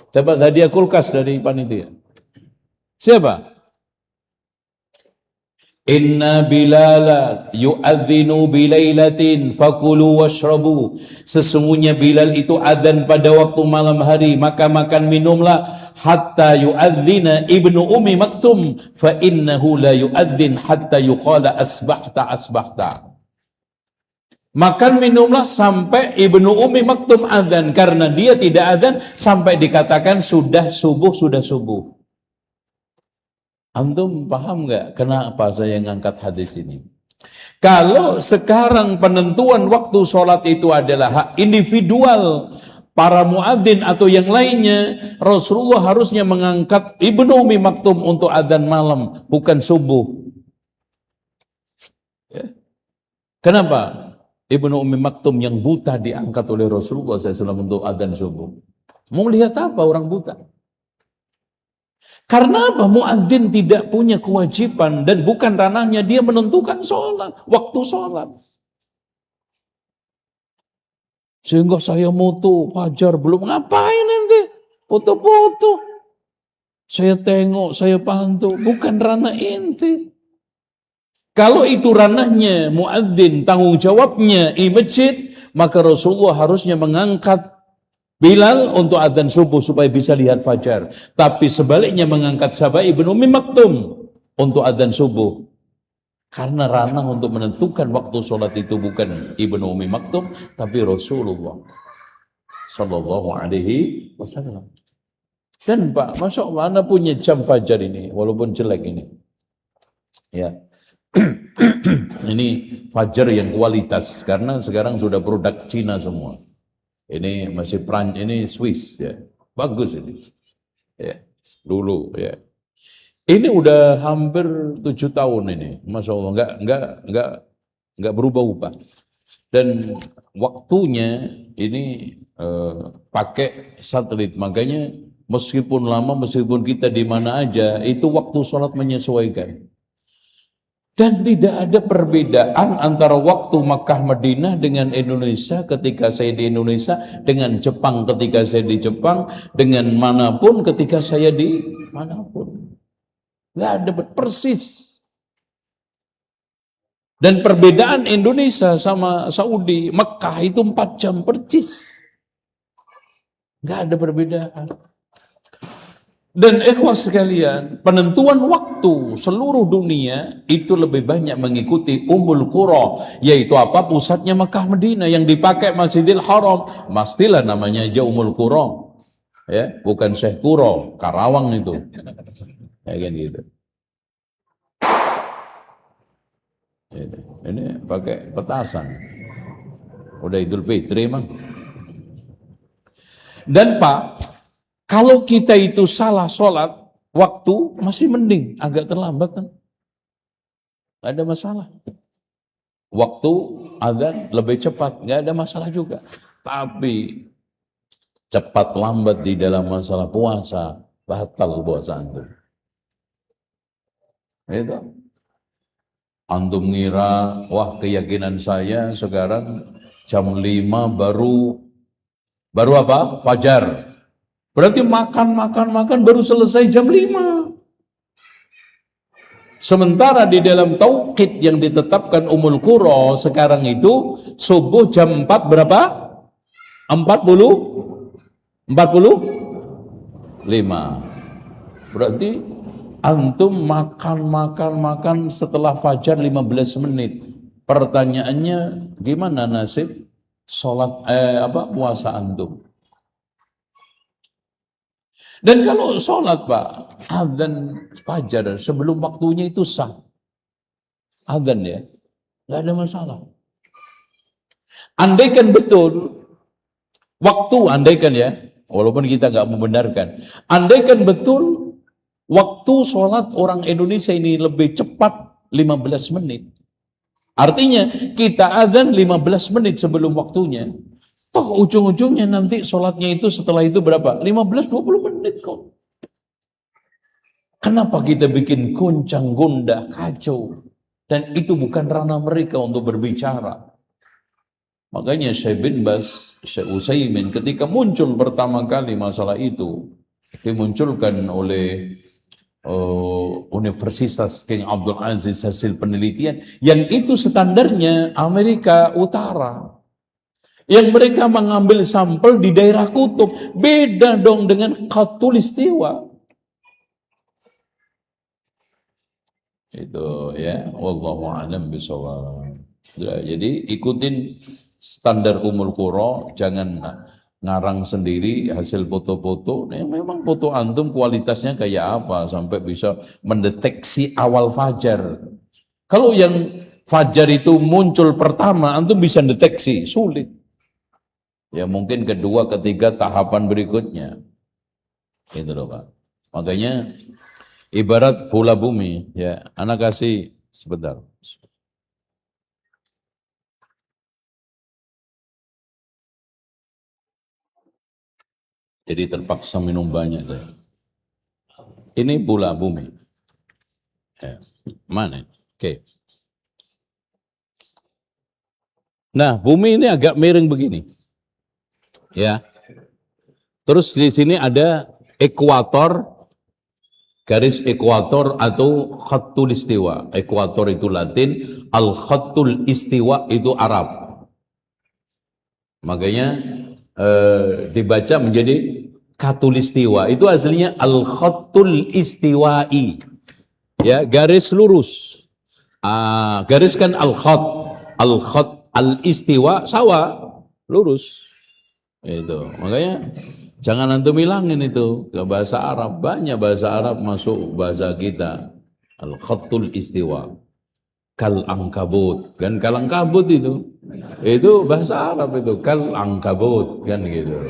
Dapat hadiah kulkas dari panitia. Siapa? Inna Bilal yu'adzinu bilailatin fakulu washrabu. Sesungguhnya Bilal itu adzan pada waktu malam hari, maka makan minumlah hatta yu'adzina Ibnu Ummi Maktum fa innahu la yu'adzin hatta yuqala asbahta asbahta. Makan minumlah sampai Ibnu Ummi Maktum adzan, karena dia tidak adzan sampai dikatakan sudah subuh, sudah subuh. Antum paham nggak kenapa saya ngangkat hadis ini? Kalau sekarang penentuan waktu sholat itu adalah hak individual para muadzin atau yang lainnya, Rasulullah harusnya mengangkat Ibnu Ummi Maktum untuk adzan malam, bukan subuh. Ya. Kenapa Ibnu Ummi Maktum yang buta diangkat oleh Rasulullah SAW untuk adzan subuh? Mau lihat apa orang buta? Karena apa? Muadzin tidak punya kewajiban dan bukan ranahnya dia menentukan sholat, waktu sholat. Sehingga saya mutu fajar belum, ngapain nanti? Foto-foto. Saya tengok, saya pantau, bukan ranah inti. Kalau itu ranahnya muadzin, tanggung jawabnya di masjid, maka Rasulullah harusnya mengangkat Bilal untuk adzan subuh supaya bisa lihat fajar. Tapi sebaliknya mengangkat sahabat Ibnu Ummi Maktum untuk adzan subuh. Karena ranah untuk menentukan waktu sholat itu bukan Ibnu Ummi Maktum, tapi Rasulullah Sallallahu Alaihi Wasallam. Dan Pak, Masya Allah, Anda punya jam fajar ini, walaupun jelek ini. Ya. Ini fajar yang kualitas, karena sekarang sudah produk Cina semua. Ini masih ini Swiss ya, bagus ini. Ya, dulu ya. Ini udah hampir 7 tahun ini, Masya Allah, nggak berubah-ubah. Dan waktunya ini pakai satelit, makanya meskipun lama, meskipun kita di mana aja, itu waktu sholat menyesuaikan. Dan tidak ada perbedaan antara waktu Makkah Madinah dengan Indonesia ketika saya di Indonesia, dengan Jepang ketika saya di Jepang, dengan manapun ketika saya di manapun. Nggak ada, persis. Dan perbedaan Indonesia sama Saudi, Mekah itu 4 jam persis. Nggak ada perbedaan. Dan ikhwah sekalian, penentuan waktu seluruh dunia itu lebih banyak mengikuti Ummul Qura, yaitu apa? Pusatnya Mekah Madinah, yang dipakai Masjidil Haram. Pastilah namanya aja Ummul Qura. Ya, bukan Syekh Kuro, Karawang itu. Ya kan gitu. Ini pakai petasan. Udah Idul Fitri emang. Dan Pak, kalau kita itu salah sholat waktu, masih mending, agak terlambat kan, nggak ada masalah. Waktu azan lebih cepat, nggak ada masalah juga. Tapi cepat lambat di dalam masalah puasa, batal puasa antum. Itu antum ngira, wah keyakinan saya sekarang jam 5 baru apa? Fajar. Berarti makan baru selesai jam 5. Sementara di dalam tauqid yang ditetapkan Ummul Qura sekarang itu subuh jam 4 berapa? 45. Berarti antum makan setelah fajar 15 menit. Pertanyaannya, gimana nasib sholat puasa antum? Dan kalau sholat Pak, azan fajar sebelum waktunya itu sah. Azan ya, nggak ada masalah. Andaikan betul waktu, andaikan ya, walaupun kita nggak membenarkan, andaikan betul waktu sholat orang Indonesia ini lebih cepat 15 menit. Artinya kita azan 15 menit sebelum waktunya. Toh ujung-ujungnya nanti sholatnya itu setelah itu berapa? 15-20 menit kok. Kenapa kita bikin goncang gondah, kacau? Dan itu bukan ranah mereka untuk berbicara. Makanya Syekh bin Baz, Syekh Utsaimin ketika muncul pertama kali masalah itu, dimunculkan oleh Universitas King Abdul Aziz hasil penelitian, yang itu standarnya Amerika Utara. Yang mereka mengambil sampel di daerah kutub. Beda dong dengan khatulistiwa. Itu ya, wallahu a'lam bishawab. Jadi ikutin standar Ummul Qura, jangan ngarang sendiri hasil foto-foto. Memang foto antum kualitasnya kayak apa sampai bisa mendeteksi awal fajar. Kalau yang fajar itu muncul pertama, antum bisa deteksi, sulit. Ya mungkin kedua, ketiga, tahapan berikutnya. Itu loh Pak. Makanya ibarat bola bumi, ya. Anak kasih sebentar. Jadi terpaksa minum banyak saya. Ini bola bumi. Ya. Mana? Oke. Nah, bumi ini agak miring begini. Ya. Terus di sini ada ekuator, garis ekuator atau khatul istiwa. Ekuator itu Latin, al-khatul istiwa itu Arab. Makanya dibaca menjadi khatulistiwa. Itu aslinya al-khatul istiwai. Ya, garis lurus. Gariskan al-khat, al-istiwa sawah, lurus. Itu. Makanya jangan antum hilangin itu ke bahasa Arab. Banyak bahasa Arab masuk bahasa kita. Al-khattul istiwa. Kal angkabut. Kan kal angkabut itu. Itu bahasa Arab itu. Kal angkabut. Kan gitu.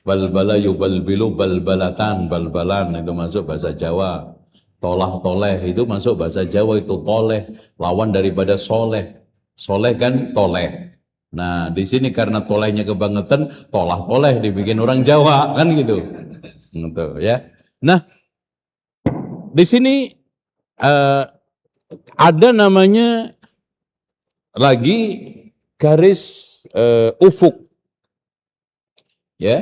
Balbala yubalbilu balbalatan. Balbalan itu masuk bahasa Jawa. Tolah toleh itu masuk bahasa Jawa, itu toleh. Lawan daripada soleh. Soleh kan toleh. Nah, di sini karena tolehnya kebangetan, tolah toleh dibikin orang Jawa, kan gitu. Gitu ya. Nah, di sini ada namanya lagi garis ufuk. Ya,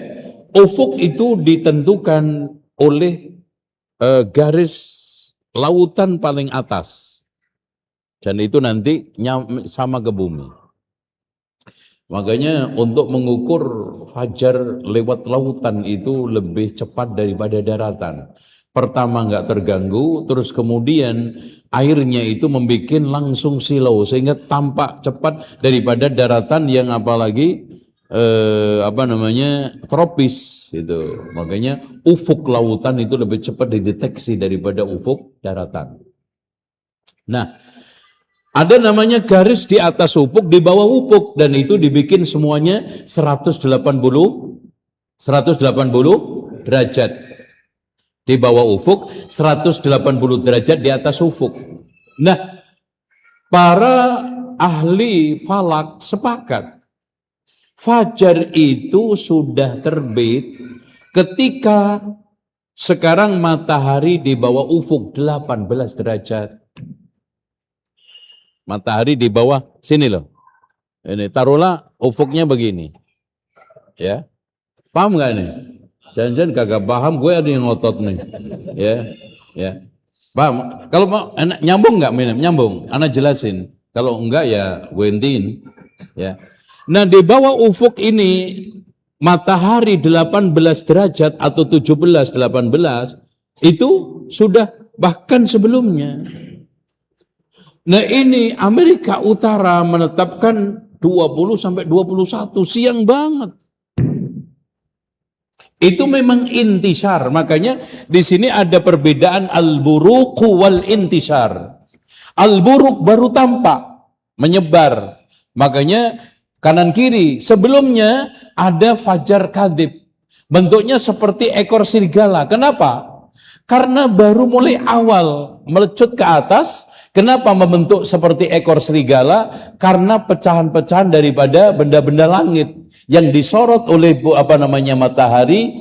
ufuk itu ditentukan oleh garis lautan paling atas, dan itu nanti sama ke bumi. Makanya untuk mengukur fajar lewat lautan itu lebih cepat daripada daratan. Pertama nggak terganggu, terus kemudian airnya itu membuat langsung silau sehingga tampak cepat daripada daratan yang apalagi tropis itu. Makanya ufuk lautan itu lebih cepat dideteksi daripada ufuk daratan. Nah, ada namanya garis di atas ufuk, di bawah ufuk, dan itu dibikin semuanya 180 derajat. Di bawah ufuk, 180 derajat di atas ufuk. Nah, para ahli falak sepakat, fajar itu sudah terbit ketika sekarang matahari di bawah ufuk 18 derajat. Matahari di bawah sini loh. Ini taruhlah ufuknya begini. Ya. Paham nggak nih? Jangan-jangan kagak paham, gue ada yang ngotot nih. Ya. Paham? Kalau mau nyambung nggak minum? Nyambung. Ana jelasin. Kalau enggak ya gue intiin. Ya. Nah, di bawah ufuk ini matahari 18 derajat atau 17 18 itu sudah bahkan sebelumnya. Nah, ini Amerika Utara menetapkan 20 sampai 21 siang banget. Itu memang intisar, makanya di sini ada perbedaan al-buruq wal intisar. Al-buruq baru tampak, menyebar. Makanya kanan kiri, sebelumnya ada fajar kadhib. Bentuknya seperti ekor serigala. Kenapa? Karena baru mulai awal melecut ke atas. Kenapa membentuk seperti ekor serigala? Karena pecahan-pecahan daripada benda-benda langit yang disorot oleh matahari,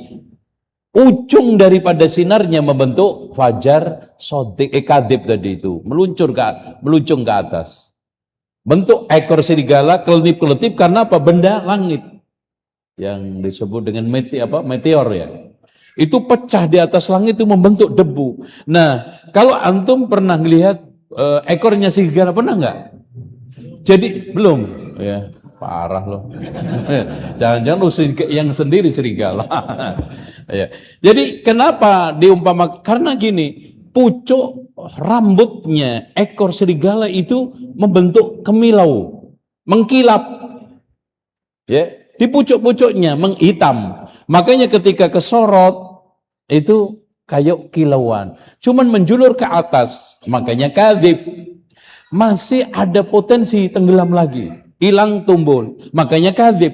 ujung daripada sinarnya membentuk fajar kadhib tadi itu, meluncur ke atas. Bentuk ekor serigala keletip-keletip karena apa? Benda langit yang disebut dengan meteor ya. Itu pecah di atas langit itu membentuk debu. Nah, kalau antum pernah melihat ekornya serigala, pernah nggak? Jadi belum ya. Parah loh. Jangan-jangan lu yang sendiri serigala. Ya. Jadi kenapa diumpama? Karena gini, pucuk rambutnya ekor serigala itu membentuk kemilau, mengkilap. Ya, di pucuk-pucuknya menghitam. Makanya ketika kesorot itu kayak kilauan. Cuman menjulur ke atas, makanya kadhib. Masih ada potensi tenggelam lagi, hilang tumbul, makanya kadhib.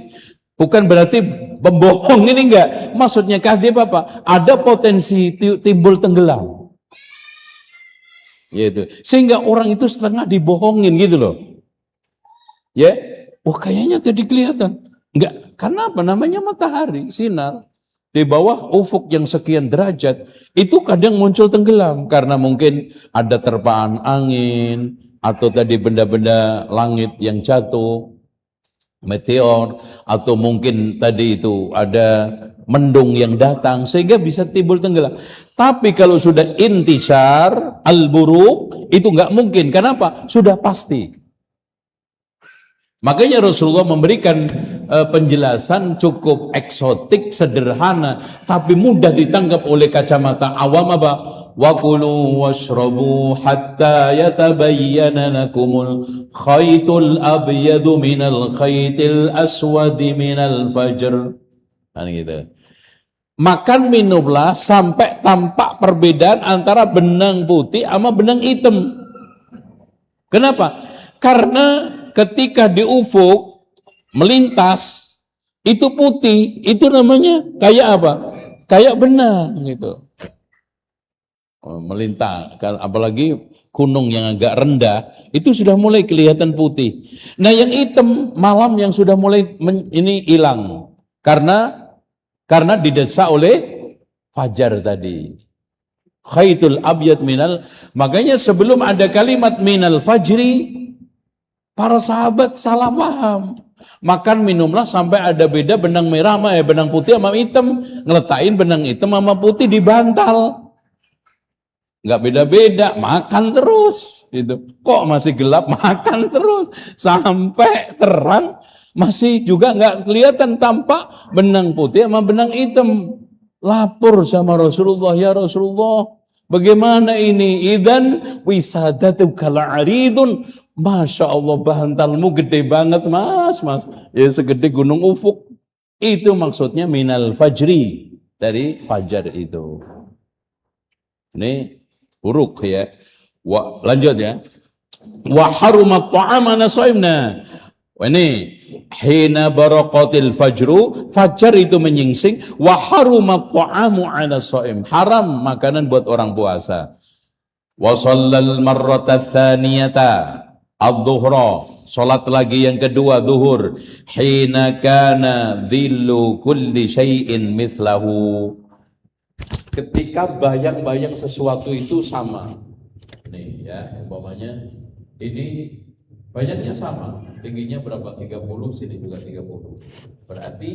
Bukan berarti pembohong, ini enggak. Maksudnya kadhib apa? Ada potensi timbul tenggelam. Gitu. Sehingga orang itu setengah dibohongin gitu loh. Ya, kayaknya tadi kelihatan. Enggak, karena apa? Namanya matahari, sinar. Di bawah ufuk yang sekian derajat, itu kadang muncul tenggelam. Karena mungkin ada terpaan angin, atau tadi benda-benda langit yang jatuh, meteor, atau mungkin tadi itu ada mendung yang datang, sehingga bisa timbul tenggelam. Tapi kalau sudah intisar, al-buruq, itu nggak mungkin. Kenapa? Sudah pasti. Makanya Rasulullah memberikan penjelasan cukup eksotik, sederhana, tapi mudah ditangkap oleh kacamata awam apa? Wa kulu washrabu hatta yatabayyana lakumul khaytul abyadu minal khaytil aswadi minal fajr. Kan gitu. Makan minumlah sampai tampak perbedaan antara benang putih sama benang hitam. Kenapa? Karena ketika di ufuk melintas itu putih, itu namanya kayak apa? Kayak benang gitu. Melintas, apalagi gunung yang agak rendah, itu sudah mulai kelihatan putih. Nah, yang hitam malam yang sudah mulai ini hilang karena didesak oleh fajar tadi. Khaitul abyad minal. Makanya sebelum ada kalimat minal fajri, para sahabat salah paham. Makan minumlah sampai ada beda benang merah sama benang putih sama hitam. Ngeletakin benang hitam sama putih di bantal. Nggak beda-beda, makan terus. Gitu. Kok masih gelap, makan terus. Sampai terang, masih juga nggak kelihatan tampak benang putih sama benang hitam. Lapor sama Rasulullah, ya Rasulullah, bagaimana ini? Idan wisadatu kala'aridun. Masya Allah, bantalmu gede banget mas. Ya segede gunung ufuk. Itu maksudnya minal fajri. Dari fajar itu. Ini huruf ya. Lanjut ya. Wa harumat ta'amana so'imna. Ini hina baraqatil fajru, fajar itu menyingsing, wa harumat ta'amu 'ala shaim, haram makanan buat orang puasa. Wa shallal marrata tsaniyata adh-dhuhra, salat lagi yang kedua zuhur, hina kana dhillu kulli syai'in mithlahu, ketika bayang-bayang sesuatu itu sama. Nih ya, umpamanya ini bayangnya sama, tingginya berapa? 30, sini juga 30. Berarti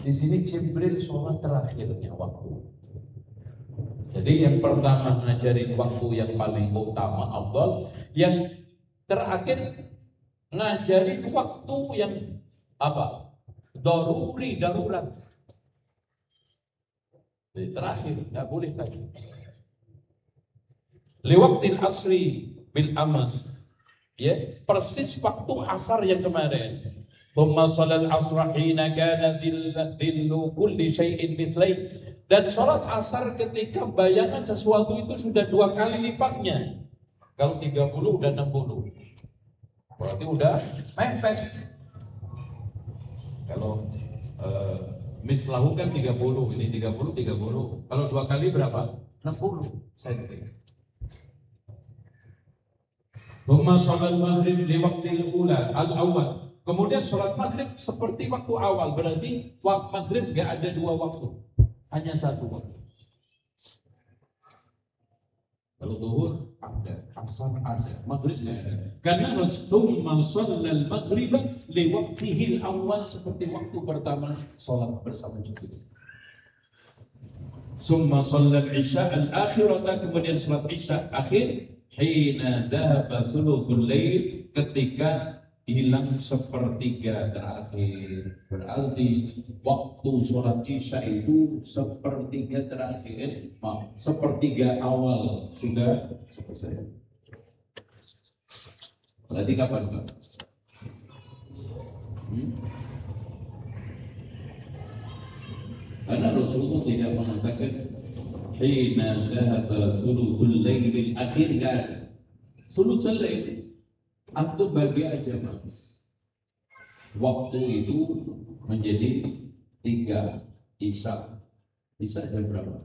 di sini Jibril sholat terakhirnya waktu. Jadi yang pertama ngajarin waktu yang paling utama afdal, yang terakhir ngajarin waktu yang apa? Daruri, darurat. Jadi terakhir, nggak boleh lagi. Liwaktil asri bil amas. Ya, persis waktu asar yang kemarin. Thumma shalal asra hina kana dhillu kulli syai'in mithlai. Dan salat asar ketika bayangan sesuatu itu sudah 2 kali lipatnya. Kalau 30 udah 60. Berarti udah mepet. Kalau mislahu kan 30, ini 30. Kalau 2 kali berapa? 60 cm. Thumma sholal maghrib li waqtil ula al-awwal. Kemudian sholat maghrib seperti waktu awal, berarti waktu maghrib enggak ada 2 waktu, hanya 1 waktu. Kalau zuhur ada, asar ada, maghrib enggak ada. Karena Rasulullah shallal maghrib li waqtihi al-awwal, seperti waktu pertama sholat bersama Jibril. Summa shallal isya al-akhirata, kemudian sholat isya akhir. Hina dhahaba thuluthul lail, ketika hilang sepertiga terakhir. Berarti waktu sholat isya itu sepertiga terakhir, sepertiga awal sudah selesai. Berarti kapan Pak? Karena Rasulullah tidak mengatakan hina dhahaba thuluthul lailil akhir, enggak ada. Thuluthul lail antum bagi aja mas. Waktu itu menjadi 3 isya. Isya jam berapa?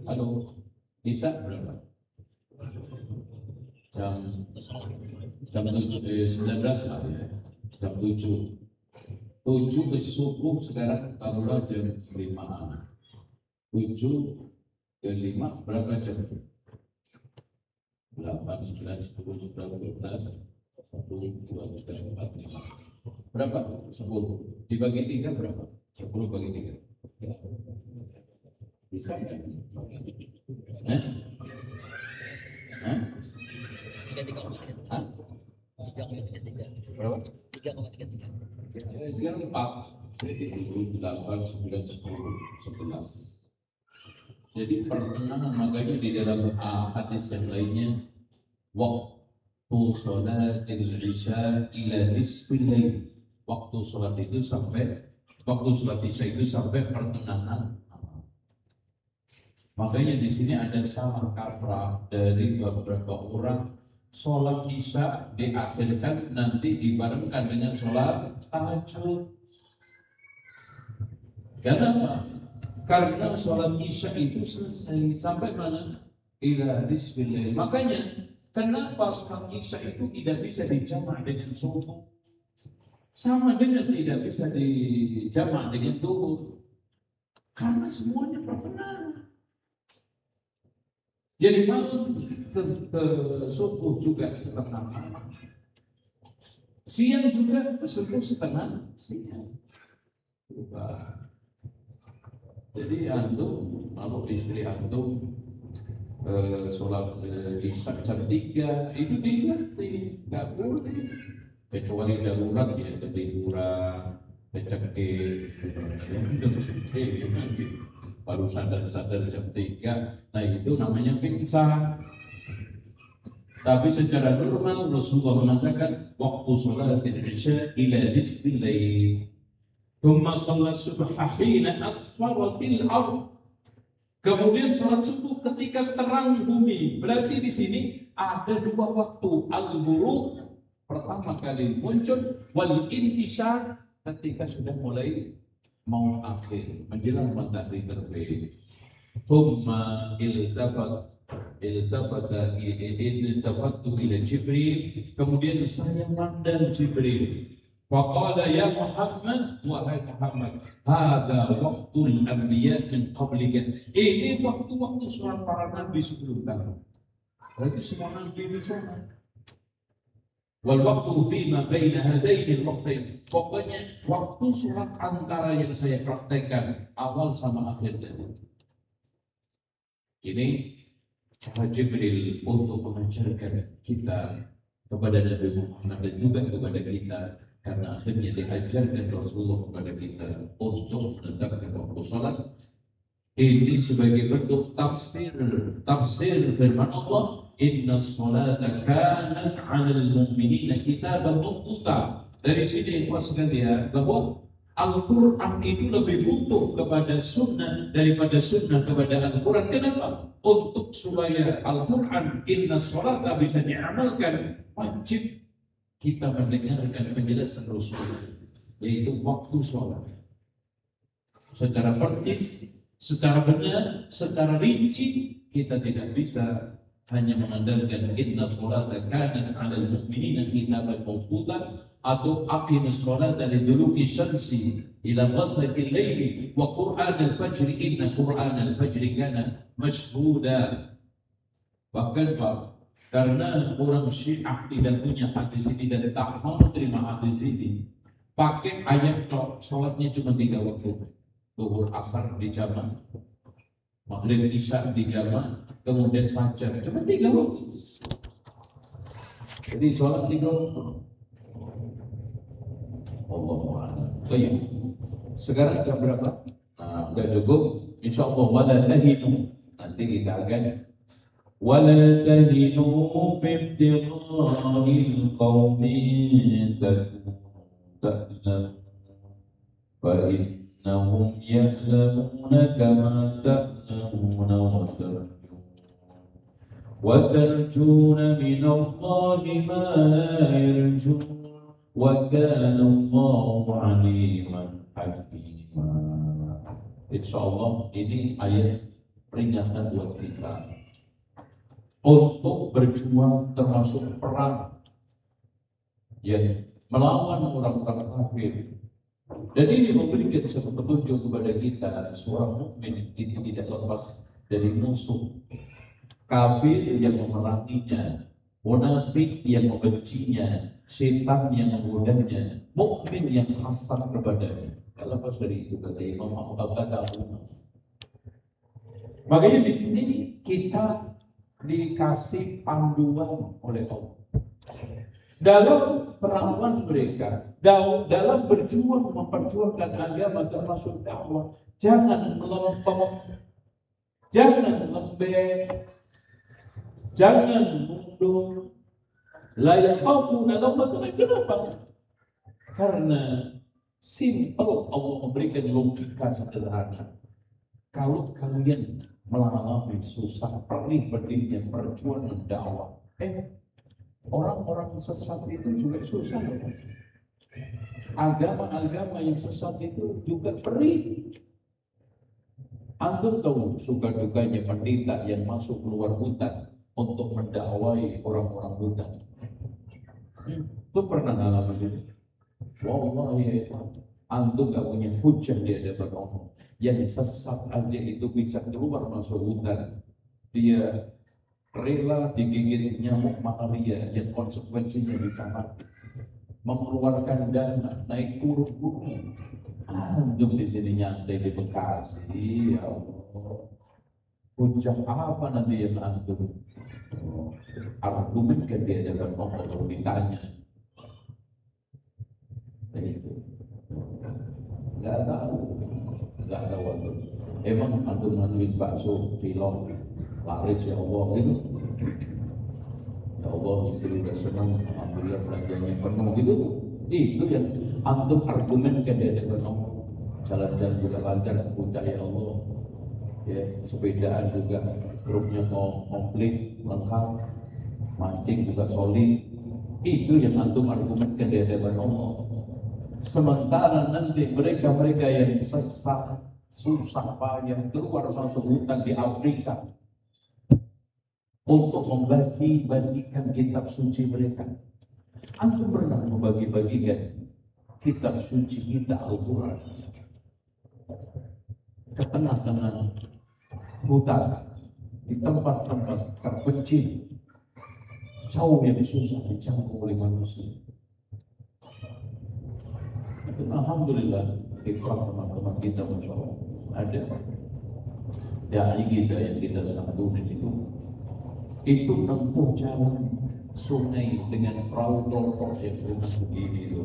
Halo, isya berapa? Jam 19 lah ya. Jam 7 ke subuh sekarang taruhlah jam 5. 7 ke 5 berapa jam? 8, 9, 10, 11, 12, 1, 2, 3, 4, 5. Berapa? 10. Dibagi 3 berapa? 10 bagi 3. Bisa nggak? Hah? 3,33. Berapa? 3,33. Sekarang 4. Jadi 8, 9, 10, 11. Jadi pertengahan, makanya di dalam hadis yang lainnya waktu sholatil isya ila nisfil lail, waktu sholat itu sampai sholat isya itu sampai pertengahan. Makanya di sini ada salah kaprah dari beberapa orang, sholat isya diakhirkan nanti dibarengkan dengan sholat tahajud. Kenapa? Karena sholat isya itu selesai sampai mana? Ila nisfil lail. Makanya kenapa sholat isya itu tidak bisa dijamak dengan subuh? Sama dengan tidak bisa dijamak dengan zuhur. Karena semuanya pertengahan. Jadi malam ke subuh juga setengah malam. Siang juga ke subuh setengah siang. Jadi antum, kalau istri antum sholat isya jam 3 itu diingetin, nggak boleh kecuali darurat ya, ketiduran, kecekik, baru sadar jam 3, nah itu namanya pingsan. Tapi secara normal Rasulullah mengatakan waktu sholat isya ila nisfil lail, thumma sholat subha hina asfaratil ardh. Kemudian sholat subuh ketika terang bumi. Berarti di sini ada dua waktu. Al-ghurub pertama kali muncul, wal intisar ketika sudah mulai mau akhir, menjelang matahari terbit. Thumma iltafattu ila Jibril. Kemudian saya mandang Jibril. Faqala ya Muhammad, wahai Muhammad, hadza waqtul anbiya min qablika. Ini waktu-waktu sholat para nabi sebelum kamu. Berarti semua nabi itu sholat. Wal waqtu fima baina hadaini al-waqtain. Pokoknya waktu sholat antara yang saya praktekkan awal sama akhir tadi. Ini cara Jibril untuk mengajarkan kita kepada Nabi Muhammad dan juga kepada kita. Karena akhirnya diajarkan Rasulullah kepada kita untuk menetapkan waktu sholat. Ini sebagai bentuk tafsir firman Allah, inna sholata kanat 'alal mu'minina kitaban mawquta. Dari sini ikhwas sekalian bahwa Al-Quran itu lebih butuh kepada sunnah daripada sunnah kepada Al-Quran. Kenapa? Untuk supaya Al-Quran inna sholata bisa diamalkan, wajib kita mendengarkan penjelasan Rasulullah, yaitu waktu sholat secara persis, secara benar, secara rinci. Kita tidak bisa hanya mengandalkan inna sholata kanat 'alal mu'minina kitaban mawquta atau aqimus sholata liduluki syamsi ila ghasaqil laili wa qur'an al-fajr inna qur'an al-fajr kana mashhuda. Bahkan Pak, karena orang Syiah tidak punya hadis ini dan tak mau terima hadis ini, pakai ayat tok, sholatnya cuma 3 waktu, zuhur asar di jamaah, maghrib isya di jamaah, kemudian fajar, cuma 3 waktu. Jadi sholat 3 waktu. Allahuakbar. Baik. Sekarang jam berapa? Nah, udah cukup. Insyaallah wala tahinu. Nanti kita akan ولا تهنوا في ابتغاء القوم تألمون فإنهم يألمون كما تألمون وترجون من الله ما لا يرجون وكان الله عليما حكيما. Insyaallah ini ayat peringatan buat kita untuk berjuang termasuk perang yang melawan orang-orang kafir. Dan ini memberikan satu petunjuk kepada kita, seorang mukmin itu tidak lepas dari musuh kafir yang memeranginya, munafik yang membencinya, setan yang menggodanya, mukmin yang hasad kepadanya. Tidak lepas dari itu, kata Imam Al-Ghazali. Makanya di sini kita dikasih panduan oleh Allah dalam perawan mereka, dalam berjuang memperjuangkan agama termasuk dakwah. Jangan melempem, jangan lembek, jangan mundur. La yakhafuna lawmata laim. Kenapa? Karena simple, Allah memberikan logika sederhana. Kalau kalian mengalami susah, perih pedihnya perjuangan dakwah, orang-orang sesat itu juga susah, mas. Agama-agama yang sesat itu juga perih. Antum tahu suka dukanya pendeta yang masuk keluar hutan untuk mendakwai orang-orang hutan. Itu pernah ngalamin itu? Wallahi, antum gak punya hujah di hadapan Allah. Yang sesat aja itu bisa keluar masuk hutan, dia rela digigit nyamuk malaria yang konsekuensinya bisa mati, mengeluarkan dana naik turun gunung. Antum di sini nyantai di Bekasi, ya Allah. Hujah apa nanti yang antum argumenkan di hadapan Allah kalau ditanya? Itu nggak tahu, nggak tahu antum. Emang antum ngajuin bakso cilok laris ya Allah gitu? Ya Allah, istri udah senang, alhamdulillah belanjanya penuh gitu. Itu yang antum argumenkan di hadapan Allah. Jalan-jalan juga lancar, puncak ya Allah. Ya, sepedaan juga grupnya komplit, lengkap, mancing juga solid. Itu yang antum argumenkan di hadapan Allah. Sementara nanti mereka-mereka yang sesat, susah payah keluar masuk hutan di Afrika untuk membagi-bagikan kitab suci mereka. Antum pernah membagi-bagikan kitab suci kita Al-Quran ke tengah-tengah hutan, di tempat-tempat terpencil, jauh yang susah dijangkau oleh manusia. Alhamdulillah, ikhlas teman-teman kita, Masya Allah, ada dai kita yang kita santunin itu menempuh jalan sungai dengan perahu tol yang rumah begini itu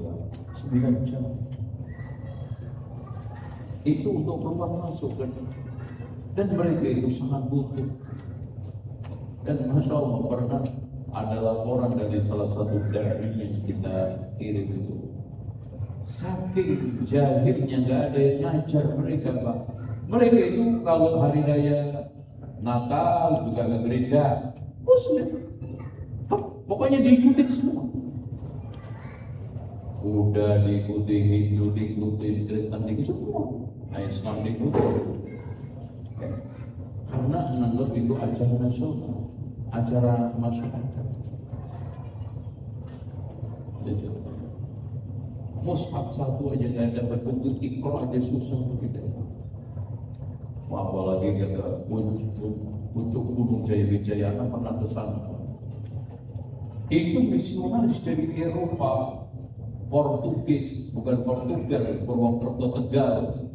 9 jam. Itu untuk keluar masuk dan mereka itu sangat butuh. Dan Masya Allah, pernah ada laporan dari salah satu dai yang kita kirim itu, saking jahilnya nggak ada yang ngajar mereka, Pak. Mereka itu kalau hari raya Natal juga ke gereja Muslim, pokoknya diikutin semua. Udah diikuti Hindu, diikuti Kristen, diikuti semua. Nah, Islam diikuti. Karena menganggap itu acara nasional, acara masyarakat. Jadi, mushaf satu aja nggak dapat, bentuk Iqra aja susah begitu. Wah, apalagi kata pucuk gunung Jaya pernah ke sana. Itu misionaris dari Eropa, Portugis, bukan Portugal, Purwokerto Tegal.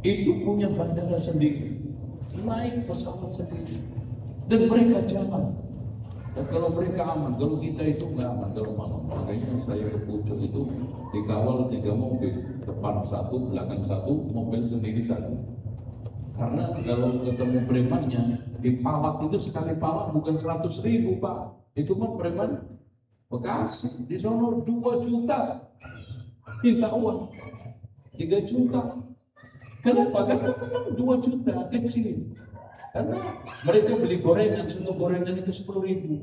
Itu punya bandara sendiri, naik pesawat sendiri, dan mereka jalan. Dan kalau mereka aman, kalau kita itu nggak aman kalau malam. Makanya saya ke pucuk itu dikawal 3 mobil, depan 1, belakang 1, mobil sendiri 1. Karena kalau ketemu premannya dipalak itu sekali palak bukan 100.000, Pak. Itu mah preman Bekasi di sono 2 juta minta uang 3 juta. Kenapa? Karena 2 juta kecil. Karena mereka beli gorengan, sendok gorengan itu 10.000.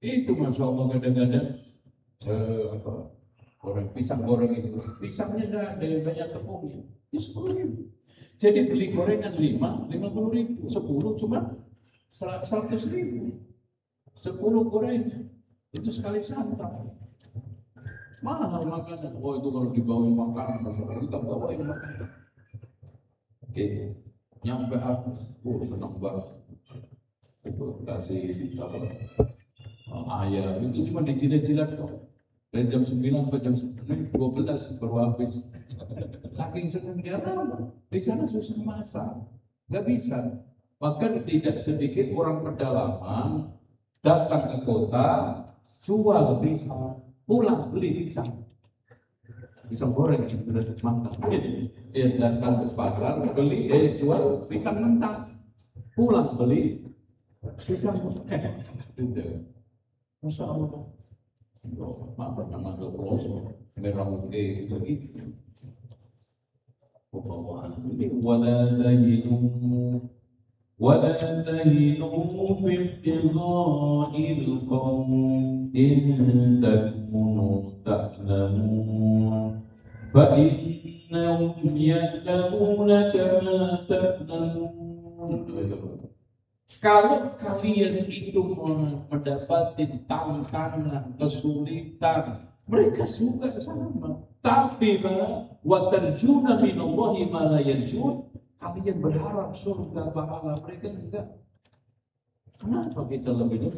Itu Masya Allah kadang-kadang goreng pisang goreng itu, pisangnya nggak ada yang banyak tepungnya, itu 10.000. Jadi beli gorengan 50.000, 10 cuma 100.000. 10 gorengan itu sekali santap. Mahal makanan. Oh, itu kalau dibawain makanan, kita bawain makanan. Oke, nyampe atas, senang banget. Itu kasih apa? Ayam itu cuma dijilat-jilat kok. Dari jam 9 sampai jam 12 baru habis. Saking senangnya apa? Di sana susah masak, nggak bisa. Bahkan tidak sedikit orang pedalaman datang ke kota, jual pisang, pulang beli pisang goreng yang sudah matang. Dia datang ke pasar, beli, jual pisang mentah, pulang beli pisang goreng. Masya Allah. Apa nama doa merah putih begitu. ولا تهنوا في ابتغاء القوم إن تكونوا تعلمون فإنهم يعلمون كما تعلمون. Kalau kalian itu mendapati tantangan, kesulitan, mereka juga sama. Tapi wa tarjuna minallahi ma la yarjun, kalian berharap surga pahala, mereka enggak. Kenapa kita lebih?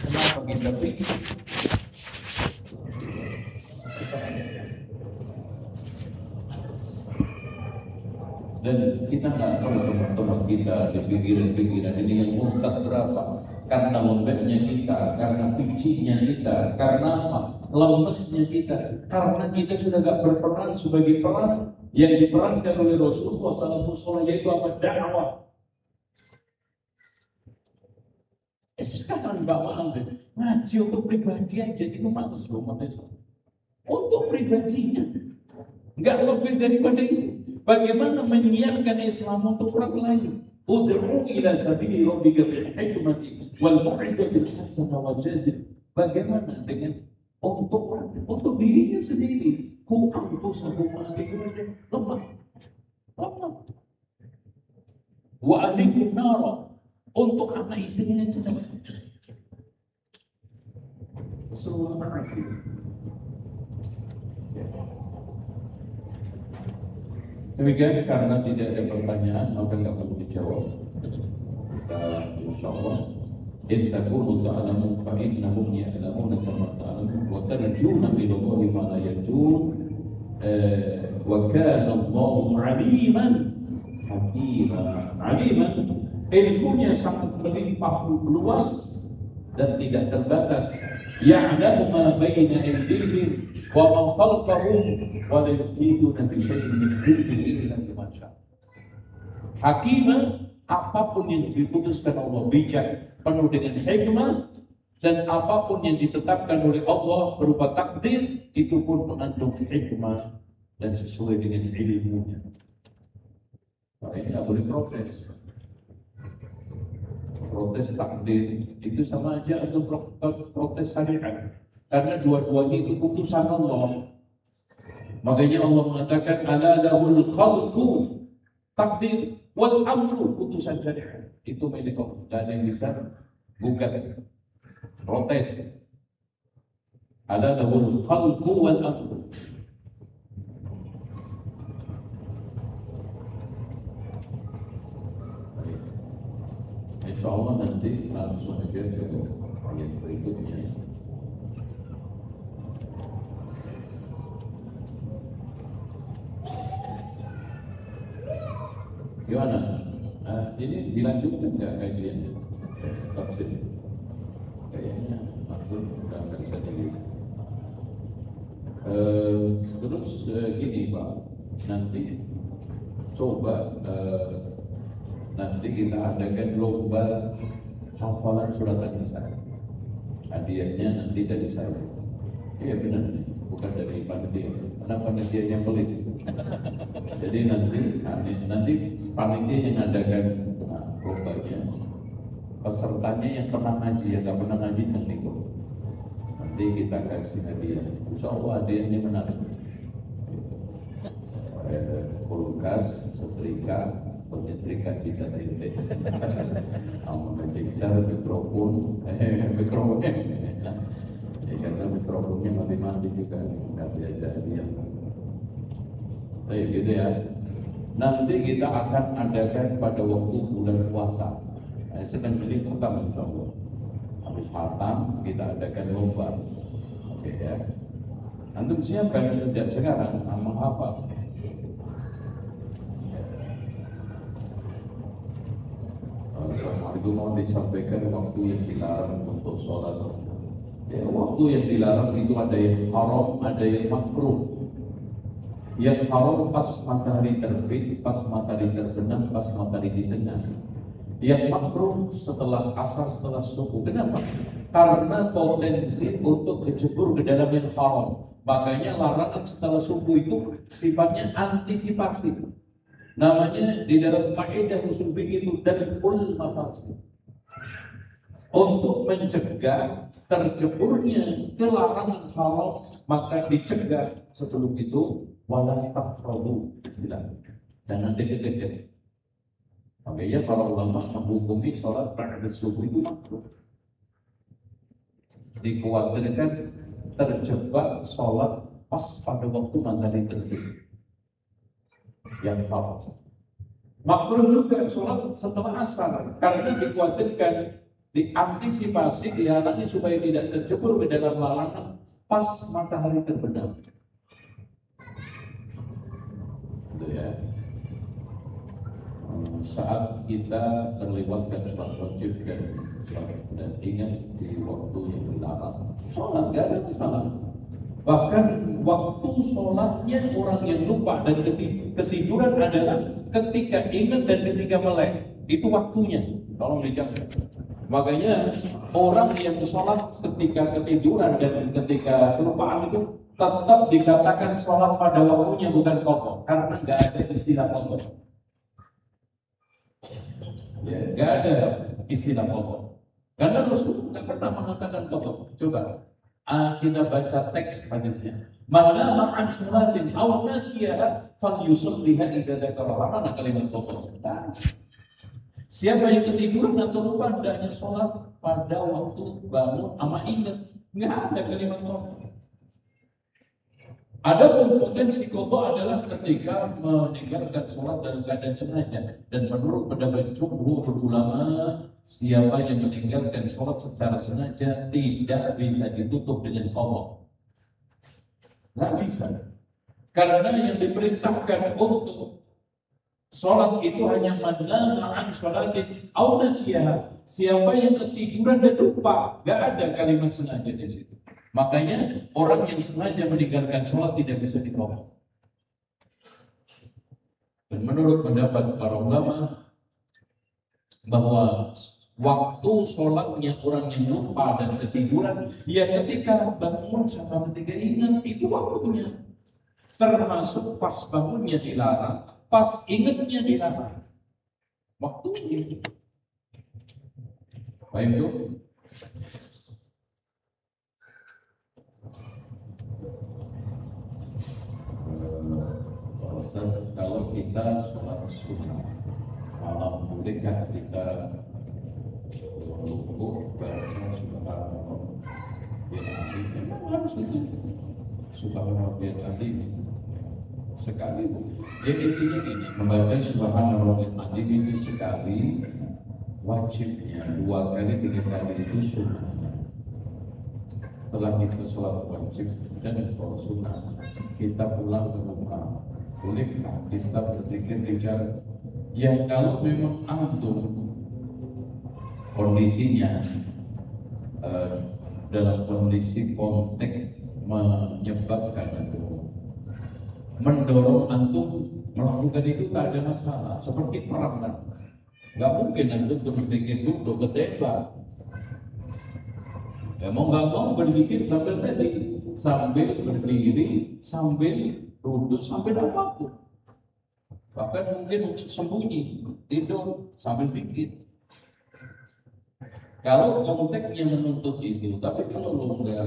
Kenapa kita pikir? Dan kita nggak tahu teman-teman kita di pikiran-pikiran ini yang murtad berapa, karena lembeknya kita, karena picinya kita, karena apa? Lemesnya kita, karena kita sudah nggak berperan sebagai peran yang diperankan oleh Rasulullah SAW, yaitu apa? Dakwah. Sekarang Mbak Muhammad ngaji untuk pribadi aja itu males loh, untuk pribadinya, nggak lebih daripada itu. Bagaimana menyiapkan Islam untuk orang lain? Ud'u ila sabili rabbika bil hikmati wal mau'izatil hasanah wajadil. Bagaimana dengan untuk dirinya sendiri? Ku anfusakum wa ahlikum lemah. Wa ahlikum nara, untuk anak istrinya juga. Sallallahu alaihi wasallam. Demikian, karena tidak ada pertanyaan, maka nggak perlu dijawab. Insyaallah, in takunu ta'lamu fa innahum ya'lamuna kama ta'lamun wa tarjuna minallahi ma la yarjun wa kana Allahu 'aliman hakima. 'Aliman, ilmunya sangat melimpah luas dan tidak terbatas. Ya'lamu ma baina aydihim wa ma khalfahum wa la yuhituna bi syai'in min 'ilmihi illa bima syaa'. Hakimah, apapun yang diputuskan Allah bijak, penuh dengan hikmah, dan apapun yang ditetapkan oleh Allah berupa takdir itu pun mengandung hikmah dan sesuai dengan ilmunya. Nah, ini tidak boleh protes. Protes takdir itu sama aja atau protes syariat, karena dua-duanya itu putusan Allah. Makanya Allah mengatakan ala lahul khalqu, takdir, wal amru, putusan syariat. Itu milik Allah, dan yang bisa gugat, protes. Ala lahul khalqu wal amru. Insya Allah nanti langsung aja ke ayat berikutnya. Gimana? Nah, ini dilanjutkan nggak kajian tafsir? Kayaknya maksud nggak bisa dilihat. Terus gini Pak, nanti coba nanti kita adakan lomba hafalan surat An-Nisa. Hadiahnya nanti dari saya. Iya benar nih, bukan dari panitia. Karena panitianya pelit. Jadi nanti panitia yang adakan lombanya, pesertanya yang pernah ngaji, yang nggak pernah ngaji jangan ikut. Nanti kita kasih hadiah. Insya Allah hadiahnya menarik. Kulkas, setrika, penyetrika kita tinte, mengejar mikrofon, karena mikrofonnya mati juga, kasih aja dia. Baik gitu ya. Nanti kita akan adakan pada waktu bulan puasa. Sedang beli pertama insya Allah. Habis khatam kita adakan lomba. Oke ya. Antum siapkan sejak sekarang menghafal. Itu mau disampaikan waktu yang dilarang untuk sholat. Ya, waktu yang dilarang itu ada yang haram, ada yang makruh. Yang haram pas matahari terbit, pas matahari terbenam, pas matahari di tengah. Yang makruh setelah asar, setelah subuh. Kenapa? Karena potensi untuk kecebur ke dalam yang haram. Makanya larangan setelah subuh itu sifatnya antisipasi. Namanya di dalam kaidah usul fikih itu darul mafasid. Untuk mencegah terceburnya ke larangan haram, maka dicegah sebelum itu wala taqrabu zina. Jangan deket-deket. Makanya para ulama menghukumi sholat ba'da subuh itu makruh. Dikhawatirkan terjebak sholat pas pada waktu matahari terbit yang haram. Makruh juga sholat setelah asar karena dikhawatirkan, diantisipasi, dihalangi supaya tidak terjebur ke dalam larangan pas matahari terbenam. Gitu ya. Saat kita terlewatkan sholat wajib dan ingat di waktu yang dilarang, sholat gak ada masalah. Bahkan waktu sholatnya orang yang lupa dan ketiduran adalah ketika ingat dan ketika melek. Itu waktunya. Tolong dicatat. Makanya orang yang sholat ketika ketiduran dan ketika kelupaan itu tetap dikatakan sholat pada waktunya, bukan qadha, karena nggak ada istilah qadha. Ya, nggak ada istilah qadha. Karena Rasul nggak pernah mengatakan qadha. Coba kita baca teks hadisnya. Man nama an sholatin aw nasiyaha falyusalliha idza dzakaraha. Mana kalimat qadha? Siapa yang ketiduran atau lupa hendaknya sholat pada waktu bangun sama ingat. Nggak ada kalimat qadha. Adapun potensi qadha adalah ketika meninggalkan sholat dalam keadaan sengaja. Dan menurut pendapat jumhur ulama, siapa yang meninggalkan sholat secara sengaja tidak bisa ditutup dengan qadha. Nggak bisa. Karena yang diperintahkan untuk sholat itu hanya man nama an sholatin aw nasiyaha. Siapa yang ketiduran dan lupa, nggak ada kalimat sengaja di situ. Makanya orang yang sengaja meninggalkan sholat tidak bisa diqadha. Dan menurut pendapat para ulama bahwa waktu sholatnya orang yang lupa dan ketiduran, ya ketika bangun sama ketika ingat, itu waktunya. Termasuk pas bangunnya dilarang, pas ingatnya dilarang. Waktunya. Baik itu. Kalau kita sholat sunnah malam, bolehkah kita rukuk baca subhanallah bil azim? Memang harus itu subhanallah bil azim sekali. Jadi intinya ini, membaca subhanallah bil azim itu sekali wajibnya, 2 kali 3 kali itu sunnah. Setelah kita sholat wajib dan sholat sunnah, kita pulang ke rumah, bolehkah kita berzikir di jalan? Ya kalau memang antum kondisinya dalam kondisi konteks menyebabkan atau mendorong antum melakukan itu, tak ada masalah. Seperti perang kan, nggak mungkin antum berzikir duduk ketembak. Ya mau nggak mau berzikir sambil tadi, sambil berdiri, sambil duduk, sambil apapun. Bahkan mungkin untuk sembunyi, tidur sambil zikir. Kalau konteksnya menuntut itu, tapi kalau lo nggak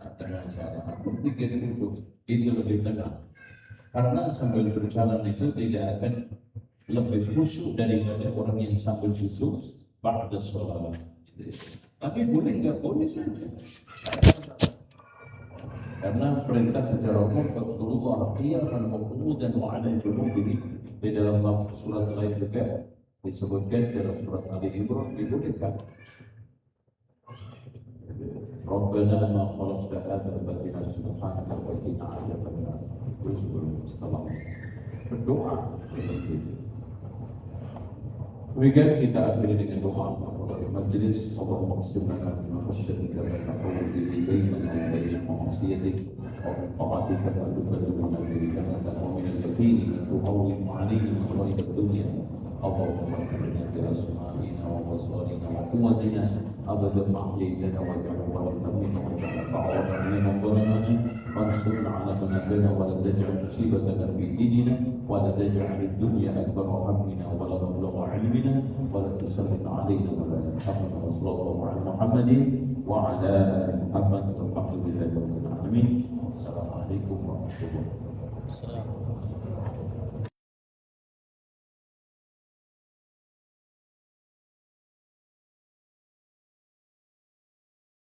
ada masalah, zikir duduk, itu lebih tenang. Karena sambil berjalan itu tidak akan lebih khusyuk daripada orang yang sambil duduk pada sholat. Tapi boleh nggak? Boleh saja. Karena perintah secara umum Rasulullah qiyaman wa qu'udan wa 'ala junubihim. Di dalam surat lain juga disebutkan dalam surat Ali Imran dibolehkan. Rabbana ma khalaqta hadza batila subhanaka wa qina 'adzabannar. Terus setelah berdoa seperti itu. Demikian kita akhiri dengan doa majelis. Allahumma qsim lana min khashyatika ma tahulu bihi bainana wa baina ma'siyatik wa min ta'atika ma tuballighuna bihi jannataka wa min al-yaqini ma tuhawwinu 'alaina masa'ib ad-dunya. Allahumma ighfir bi asma'ina wa basarina wa quwwatina abadan ma ahyaytana wa ja'alhu warithan minna wa ja'al tha'rana liman zalamana wansurna 'ala man adana wa la taj'al musibatana fi dinina wa la taj'al ad-dunya akbara hammina wa la mablagha 'ilmina wa la tusallit 'alaina wa la tahmilna wa sallallahu 'ala Muhammadin wa 'ala ali Muhammad walhamdulillahi rabbil alamin. Assalamualaikum warahmatullahi wabarakatuh.